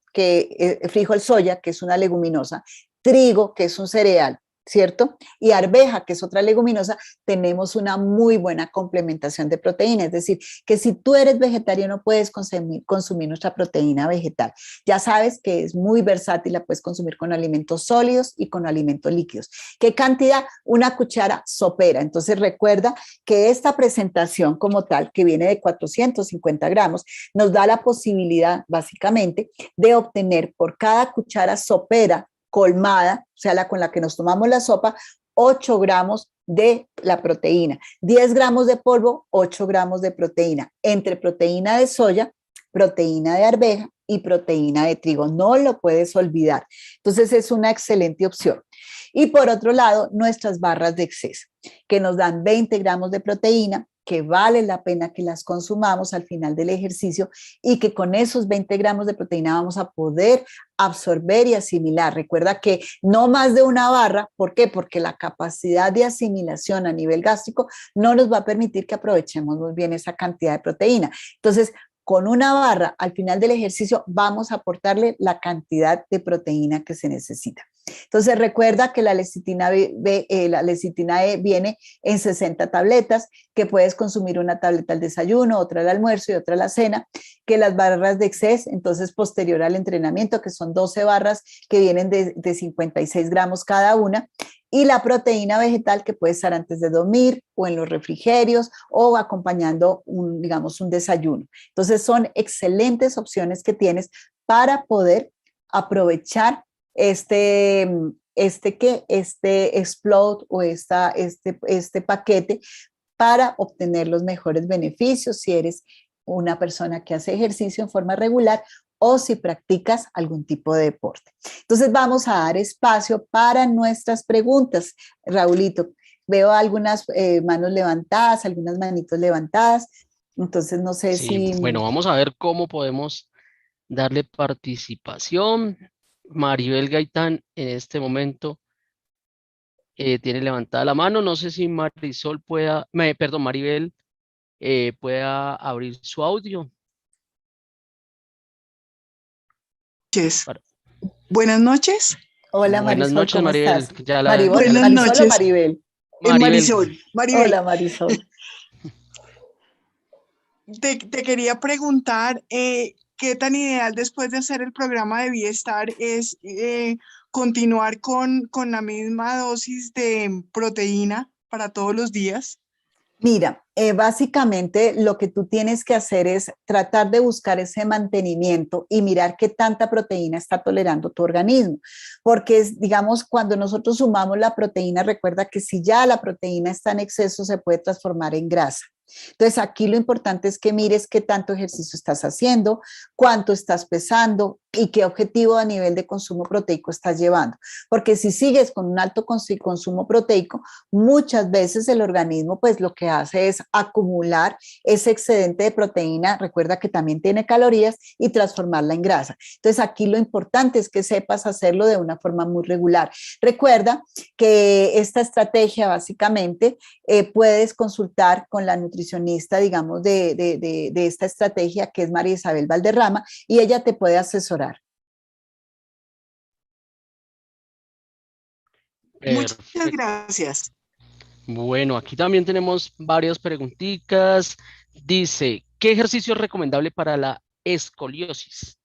soya, que es una leguminosa, trigo, que es un cereal, ¿cierto? Y arveja, que es otra leguminosa, tenemos una muy buena complementación de proteína. Es decir, que si tú eres vegetariano puedes consumir nuestra proteína vegetal. Ya sabes que es muy versátil, la puedes consumir con alimentos sólidos y con alimentos líquidos. ¿Qué cantidad? Una cuchara sopera. Entonces recuerda que esta presentación como tal, que viene de 450 gramos, nos da la posibilidad básicamente de obtener por cada cuchara sopera colmada, o sea, la con la que nos tomamos la sopa, 8 gramos de la proteína, 10 gramos de polvo, 8 gramos de proteína, entre proteína de soya, proteína de arveja y proteína de trigo. No lo puedes olvidar. Entonces es una excelente opción. Y por otro lado, nuestras barras de exceso, que nos dan 20 gramos de proteína, que vale la pena que las consumamos al final del ejercicio y que con esos 20 gramos de proteína vamos a poder absorber y asimilar. Recuerda que no más de una barra, ¿por qué? Porque la capacidad de asimilación a nivel gástrico no nos va a permitir que aprovechemos muy bien esa cantidad de proteína. Entonces, con una barra al final del ejercicio vamos a aportarle la cantidad de proteína que se necesita. Entonces recuerda que la lecitina E viene en 60 tabletas, que puedes consumir una tableta al desayuno, otra al almuerzo y otra a la cena, que las barras de Excess, entonces posterior al entrenamiento, que son 12 barras que vienen de 56 gramos cada una, y la proteína vegetal que puede estar antes de dormir o en los refrigerios o acompañando digamos, un desayuno. Entonces son excelentes opciones que tienes para poder aprovechar este explode o este paquete para obtener los mejores beneficios si eres una persona que hace ejercicio en forma regular o si practicas algún tipo de deporte. Entonces vamos a dar espacio para nuestras preguntas. Raulito, veo algunas manos levantadas, algunas manitos levantadas, entonces no sé Sí, si... bueno, vamos a ver cómo podemos darle participación. Maribel Gaitán en este momento tiene levantada la mano. No sé si Marisol pueda, perdón, Maribel pueda abrir su audio. Noches. Para- Buenas noches. Hola Buenas Marisol, noches, ¿cómo Maribel. estás? Ya la Buenas Marisol o noches. Maribel. Maribel. Marisol, Maribel, Hola Marisol. te quería preguntar qué tan ideal después de hacer el programa de Bienestar es continuar con la misma dosis de proteína para todos los días. Mira, básicamente lo que tú tienes que hacer es tratar de buscar ese mantenimiento y mirar qué tanta proteína está tolerando tu organismo, porque es, digamos, cuando nosotros sumamos la proteína, recuerda que si ya la proteína está en exceso, se puede transformar en grasa. Entonces, aquí lo importante es que mires qué tanto ejercicio estás haciendo, cuánto estás pesando y qué objetivo a nivel de consumo proteico estás llevando. Porque si sigues con un alto consumo proteico, muchas veces el organismo pues lo que hace es acumular ese excedente de proteína, recuerda que también tiene calorías, y transformarla en grasa. Entonces, aquí lo importante es que sepas hacerlo de una forma muy regular. Recuerda que esta estrategia básicamente puedes consultar con la nutricionista, digamos, de esta estrategia, que es María Isabel Valderrama, y ella te puede asesorar. Muchas Perfecto. gracias. Bueno, aquí también tenemos varias preguntitas. Dice, ¿qué ejercicio es recomendable para la escoliosis?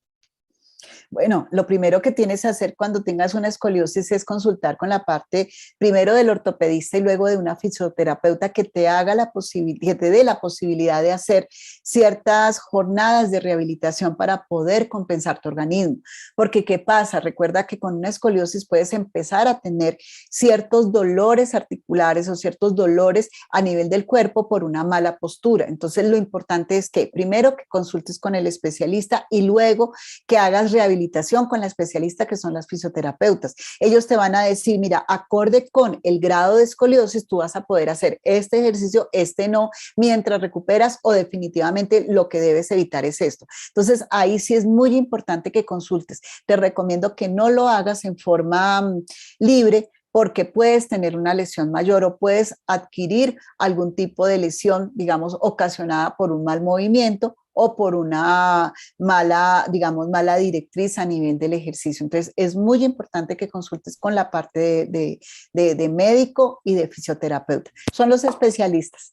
Bueno, lo primero que tienes que hacer cuando tengas una escoliosis es consultar con la parte primero del ortopedista y luego de una fisioterapeuta que te haga que te dé la posibilidad de hacer ciertas jornadas de rehabilitación para poder compensar tu organismo. Porque ¿qué pasa? Recuerda que con una escoliosis puedes empezar a tener ciertos dolores articulares o ciertos dolores a nivel del cuerpo por una mala postura. Entonces, lo importante es que primero que consultes con el especialista y luego que hagas rehabilitación con la especialista, que son las fisioterapeutas. Ellos te van a decir, mira, acorde con el grado de escoliosis, tú vas a poder hacer este ejercicio, este no, mientras recuperas, o definitivamente lo que debes evitar es esto. Entonces, ahí sí es muy importante que consultes. Te recomiendo que no lo hagas en forma libre, porque puedes tener una lesión mayor o puedes adquirir algún tipo de lesión, digamos, ocasionada por un mal movimiento o por una mala, digamos, mala directriz a nivel del ejercicio. Entonces, es muy importante que consultes con la parte de médico y de fisioterapeuta. Son los especialistas.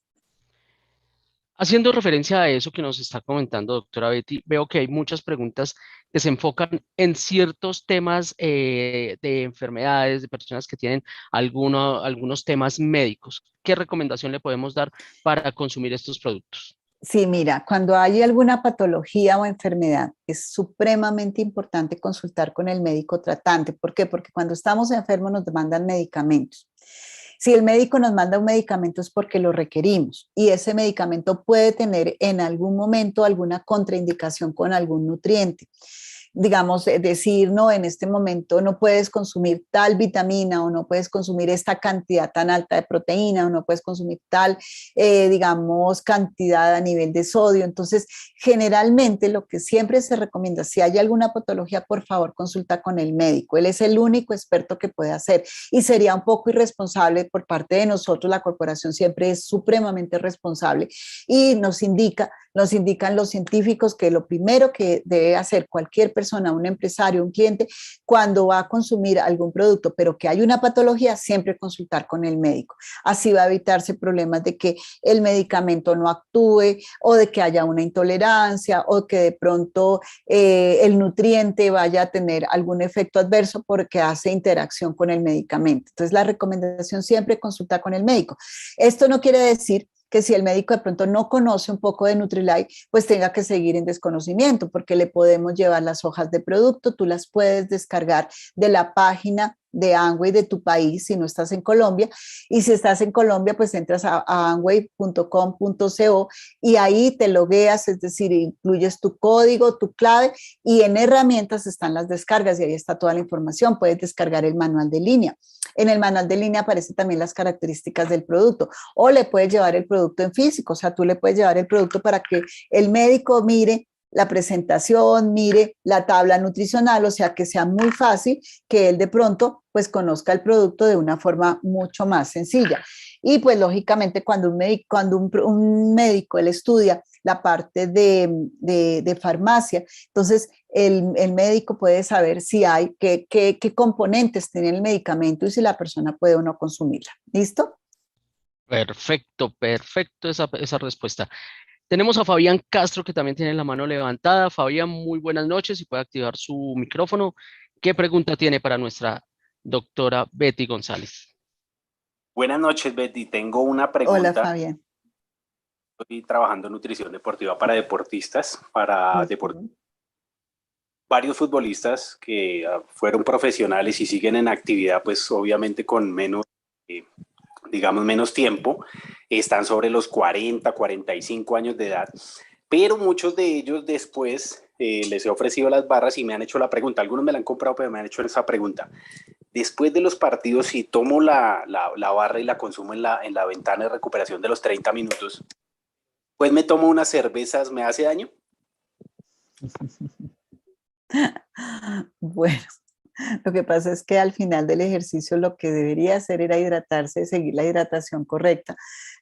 Haciendo referencia a eso que nos está comentando, doctora Betty, veo que hay muchas preguntas que se enfocan en ciertos temas de enfermedades, de personas que tienen algunos temas médicos. ¿Qué recomendación le podemos dar para consumir estos productos? Sí, mira, cuando hay alguna patología o enfermedad, es supremamente importante consultar con el médico tratante. ¿Por qué? Porque cuando estamos enfermos nos mandan medicamentos. Si el médico nos manda un medicamento es porque lo requerimos y ese medicamento puede tener en algún momento alguna contraindicación con algún nutriente. Digamos, decir, no, en este momento no puedes consumir tal vitamina o no puedes consumir esta cantidad tan alta de proteína o no puedes consumir tal, digamos, cantidad a nivel de sodio. Entonces, generalmente lo que siempre se recomienda, si hay alguna patología, por favor, consulta con el médico. Él es el único experto que puede hacer y sería un poco irresponsable por parte de nosotros. La corporación siempre es supremamente responsable y nos indican los científicos que lo primero que debe hacer cualquier persona, un empresario, un cliente, cuando va a consumir algún producto, pero que hay una patología, siempre consultar con el médico. Así va a evitarse problemas de que el medicamento no actúe o de que haya una intolerancia o que de pronto el nutriente vaya a tener algún efecto adverso porque hace interacción con el medicamento. Entonces, la recomendación siempre consulta con el médico. Esto no quiere decir que si el médico de pronto no conoce un poco de Nutrilite, pues tenga que seguir en desconocimiento, porque le podemos llevar las hojas de producto, tú las puedes descargar de la página de Amway de tu país si no estás en Colombia, y si estás en Colombia pues entras a amway.com.co y ahí te logueas, es decir, incluyes tu código, tu clave, y en herramientas están las descargas y ahí está toda la información. Puedes descargar el manual de línea. En el manual de línea aparecen también las características del producto, o le puedes llevar el producto en físico, o sea, tú le puedes llevar el producto para que el médico mire la presentación, mire la tabla nutricional, o sea, que sea muy fácil que él de pronto pues conozca el producto de una forma mucho más sencilla. Y pues lógicamente un médico él estudia la parte de farmacia, entonces el médico puede saber si hay, qué componentes tiene el medicamento y si la persona puede o no consumirla. ¿Listo? Perfecto, perfecto esa respuesta. Tenemos a Fabián Castro que también tiene la mano levantada. Fabián, muy buenas noches y puede activar su micrófono. ¿Qué pregunta tiene para nuestra doctora Betty González? Buenas noches, Betty. Tengo una Hola, pregunta. Fabián. Estoy trabajando en nutrición deportiva para deportistas, para varios futbolistas que fueron profesionales y siguen en actividad, pues obviamente con menos, digamos, menos tiempo. Están sobre los 40, 45 años de edad, pero muchos de ellos después les he ofrecido las barras y me han hecho la pregunta. Algunos me la han comprado, pero me han hecho esa pregunta. Después de los partidos, si tomo la barra y la consumo en la ventana de recuperación de los 30 minutos, pues me tomo unas cervezas, ¿me hace daño? Bueno, lo que pasa es que al final del ejercicio lo que debería hacer era hidratarse, seguir la hidratación correcta.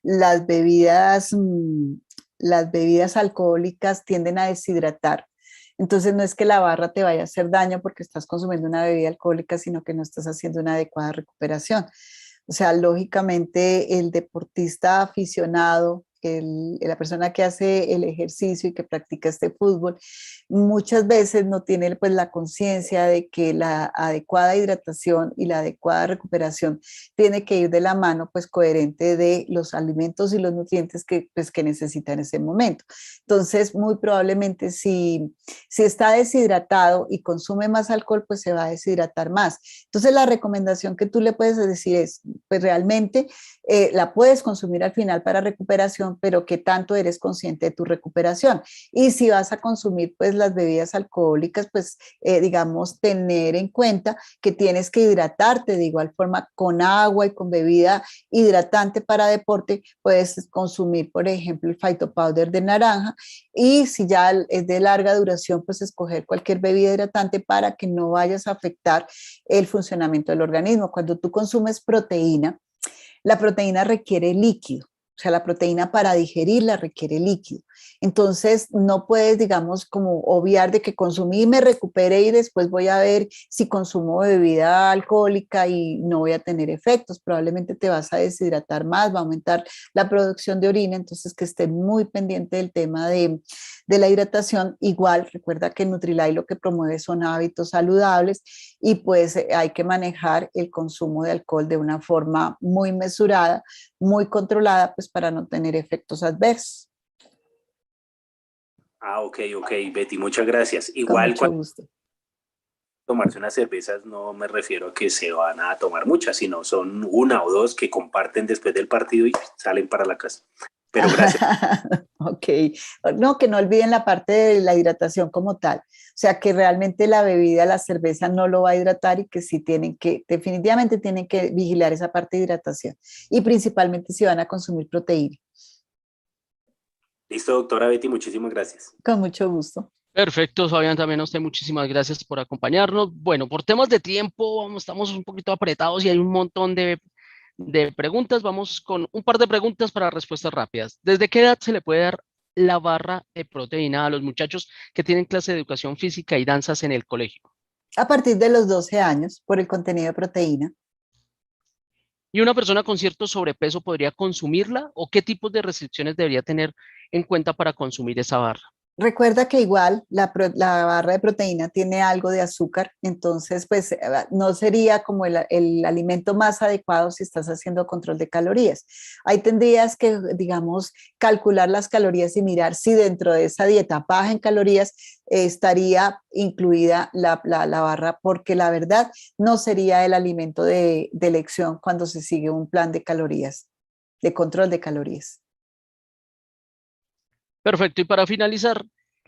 Las bebidas, las bebidas alcohólicas tienden a deshidratar. Entonces no es que la barra te vaya a hacer daño porque estás consumiendo una bebida alcohólica, sino que no estás haciendo una adecuada recuperación. O sea, lógicamente el deportista aficionado, la persona que hace el ejercicio y que practica este fútbol, muchas veces no tiene pues la conciencia de que la adecuada hidratación y la adecuada recuperación tiene que ir de la mano pues coherente de los alimentos y los nutrientes que, pues, que necesita en ese momento. Entonces, muy probablemente si está deshidratado y consume más alcohol, pues se va a deshidratar más. Entonces, la recomendación que tú le puedes decir es, pues realmente la puedes consumir al final para recuperación, pero qué tanto eres consciente de tu recuperación. Y si vas a consumir pues las bebidas alcohólicas, pues digamos tener en cuenta que tienes que hidratarte de igual forma con agua y con bebida hidratante para deporte. Puedes consumir, por ejemplo, el phytopowder de naranja, y si ya es de larga duración, pues escoger cualquier bebida hidratante para que no vayas a afectar el funcionamiento del organismo. Cuando tú consumes proteína, la proteína requiere líquido, o sea, la proteína para digerirla requiere líquido. Entonces, no puedes, digamos, como obviar de que consumí y me recuperé y después voy a ver si consumo bebida alcohólica y no voy a tener efectos. Probablemente te vas a deshidratar más, va a aumentar la producción de orina, entonces que esté muy pendiente del tema de la hidratación. Igual, recuerda que Nutrilite lo que promueve son hábitos saludables y pues hay que manejar el consumo de alcohol de una forma muy mesurada, muy controlada, pues para no tener efectos adversos. Ah, ok, Betty, muchas gracias. Con Igual mucho cuando gusto. tomarse unas cervezas no me refiero a que se van a tomar muchas, sino son una o dos que comparten después del partido y salen para la casa. Pero gracias. Ok, no, que no olviden la parte de la hidratación como tal, o sea que realmente la bebida, la cerveza no lo va a hidratar y que sí tienen que, definitivamente tienen que vigilar esa parte de hidratación y principalmente si van a consumir proteína. Listo, doctora Betty, muchísimas gracias. Con mucho gusto. Perfecto, Fabián, también a usted muchísimas gracias por acompañarnos. Bueno, por temas de tiempo, estamos un poquito apretados y hay un montón de preguntas. Vamos con un par de preguntas para respuestas rápidas. ¿Desde qué edad se le puede dar la barra de proteína a los muchachos que tienen clase de educación física y danzas en el colegio? A partir de los 12 años, por el contenido de proteína. ¿Y una persona con cierto sobrepeso podría consumirla? ¿O qué tipos de restricciones debería tener en cuenta para consumir esa barra? Recuerda que igual la barra de proteína tiene algo de azúcar, entonces pues no sería como el alimento más adecuado si estás haciendo control de calorías. Ahí tendrías que, digamos, calcular las calorías y mirar si dentro de esa dieta baja en calorías estaría incluida la barra, porque la verdad no sería el alimento de elección cuando se sigue un plan de calorías, de control de calorías. Perfecto. Y para finalizar,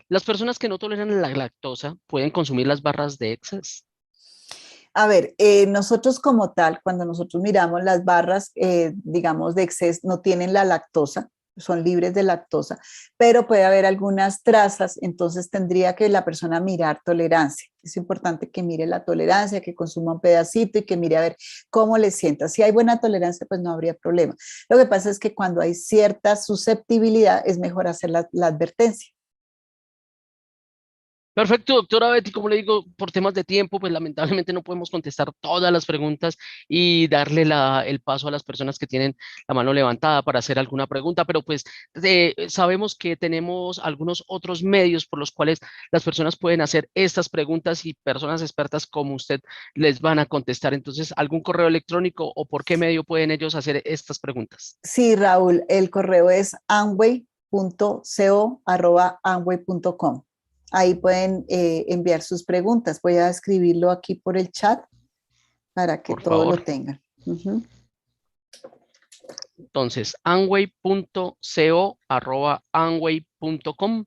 ¿las personas que no toleran la lactosa pueden consumir las barras de Excess? A ver, nosotros como tal, cuando nosotros miramos las barras, digamos, de exceso, no tienen la lactosa, son libres de lactosa, pero puede haber algunas trazas, entonces tendría que la persona mirar tolerancia. Es importante que mire la tolerancia, que consuma un pedacito y que mire a ver cómo le sienta. Si hay buena tolerancia, pues no habría problema. Lo que pasa es que cuando hay cierta susceptibilidad, es mejor hacer la advertencia. Perfecto, doctora Betty, como le digo, por temas de tiempo, pues lamentablemente no podemos contestar todas las preguntas y darle el paso a las personas que tienen la mano levantada para hacer alguna pregunta, pero pues sabemos que tenemos algunos otros medios por los cuales las personas pueden hacer estas preguntas y personas expertas como usted les van a contestar. Entonces, ¿algún correo electrónico o por qué medio pueden ellos hacer estas preguntas? Sí, Raúl, el correo es amway.co@amway.com. Ahí pueden enviar sus preguntas. Voy a escribirlo aquí por el chat para que Por todos lo favor. tengan. Uh-huh. Entonces, amway.co@amway.com.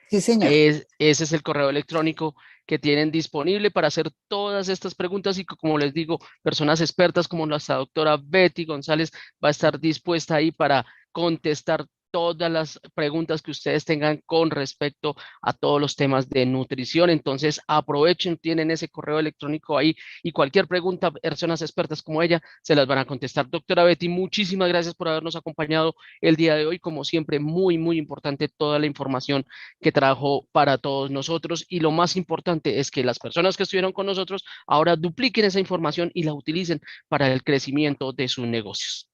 Sí, señor. Ese es el correo electrónico que tienen disponible para hacer todas estas preguntas y como les digo, personas expertas como nuestra doctora Betty González va a estar dispuesta ahí para contestar todas las preguntas que ustedes tengan con respecto a todos los temas de nutrición. Entonces, aprovechen, tienen ese correo electrónico ahí y cualquier pregunta, personas expertas como ella se las van a contestar. Doctora Betty, muchísimas gracias por habernos acompañado el día de hoy. Como siempre, muy, muy importante toda la información que trajo para todos nosotros y lo más importante es que las personas que estuvieron con nosotros ahora dupliquen esa información y la utilicen para el crecimiento de sus negocios.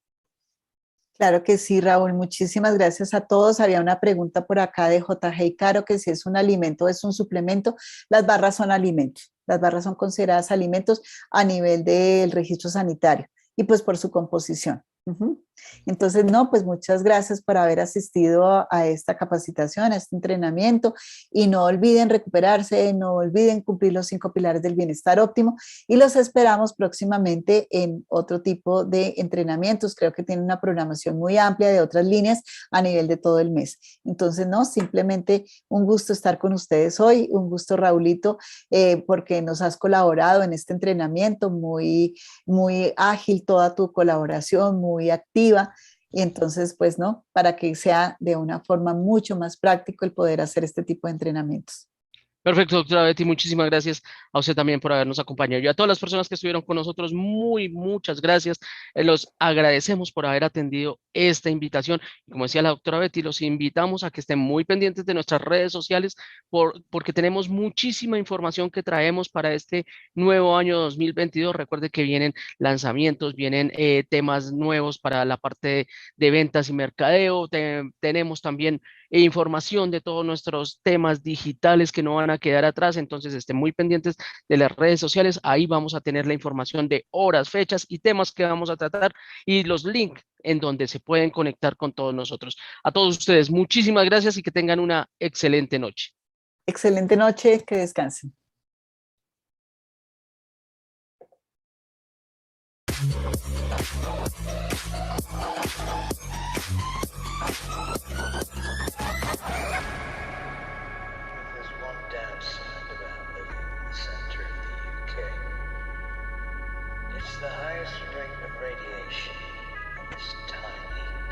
Claro que sí, Raúl. Muchísimas gracias a todos. Había una pregunta por acá de JG Caro, que si es un alimento o es un suplemento. Las barras son alimentos. Las barras son consideradas alimentos a nivel del registro sanitario y pues por su composición. Uh-huh. Entonces, no, pues muchas gracias por haber asistido a esta capacitación, a este entrenamiento y no olviden recuperarse, no olviden cumplir los 5 pilares del bienestar óptimo y los esperamos próximamente en otro tipo de entrenamientos. Creo que tienen una programación muy amplia de otras líneas a nivel de todo el mes. Entonces, no, simplemente un gusto estar con ustedes hoy, un gusto, Raulito, porque nos has colaborado en este entrenamiento, muy, muy ágil toda tu colaboración, muy activa. Y entonces, pues no, para que sea de una forma mucho más práctico el poder hacer este tipo de entrenamientos. Perfecto, doctora Betty, muchísimas gracias a usted también por habernos acompañado y a todas las personas que estuvieron con nosotros, muchas gracias. Los agradecemos por haber atendido esta invitación. Y como decía la doctora Betty, los invitamos a que estén muy pendientes de nuestras redes sociales porque tenemos muchísima información que traemos para este nuevo año 2022. Recuerde que vienen lanzamientos, vienen temas nuevos para la parte de ventas y mercadeo. Tenemos también información de todos nuestros temas digitales que no van a quedar atrás, entonces estén muy pendientes de las redes sociales, ahí vamos a tener la información de horas, fechas y temas que vamos a tratar y los links en donde se pueden conectar con todos nosotros. A todos ustedes, muchísimas gracias y que tengan una excelente noche. Excelente noche, que descansen. There's one downside about living in the center of the UK. It's the highest rate of radiation on this tiny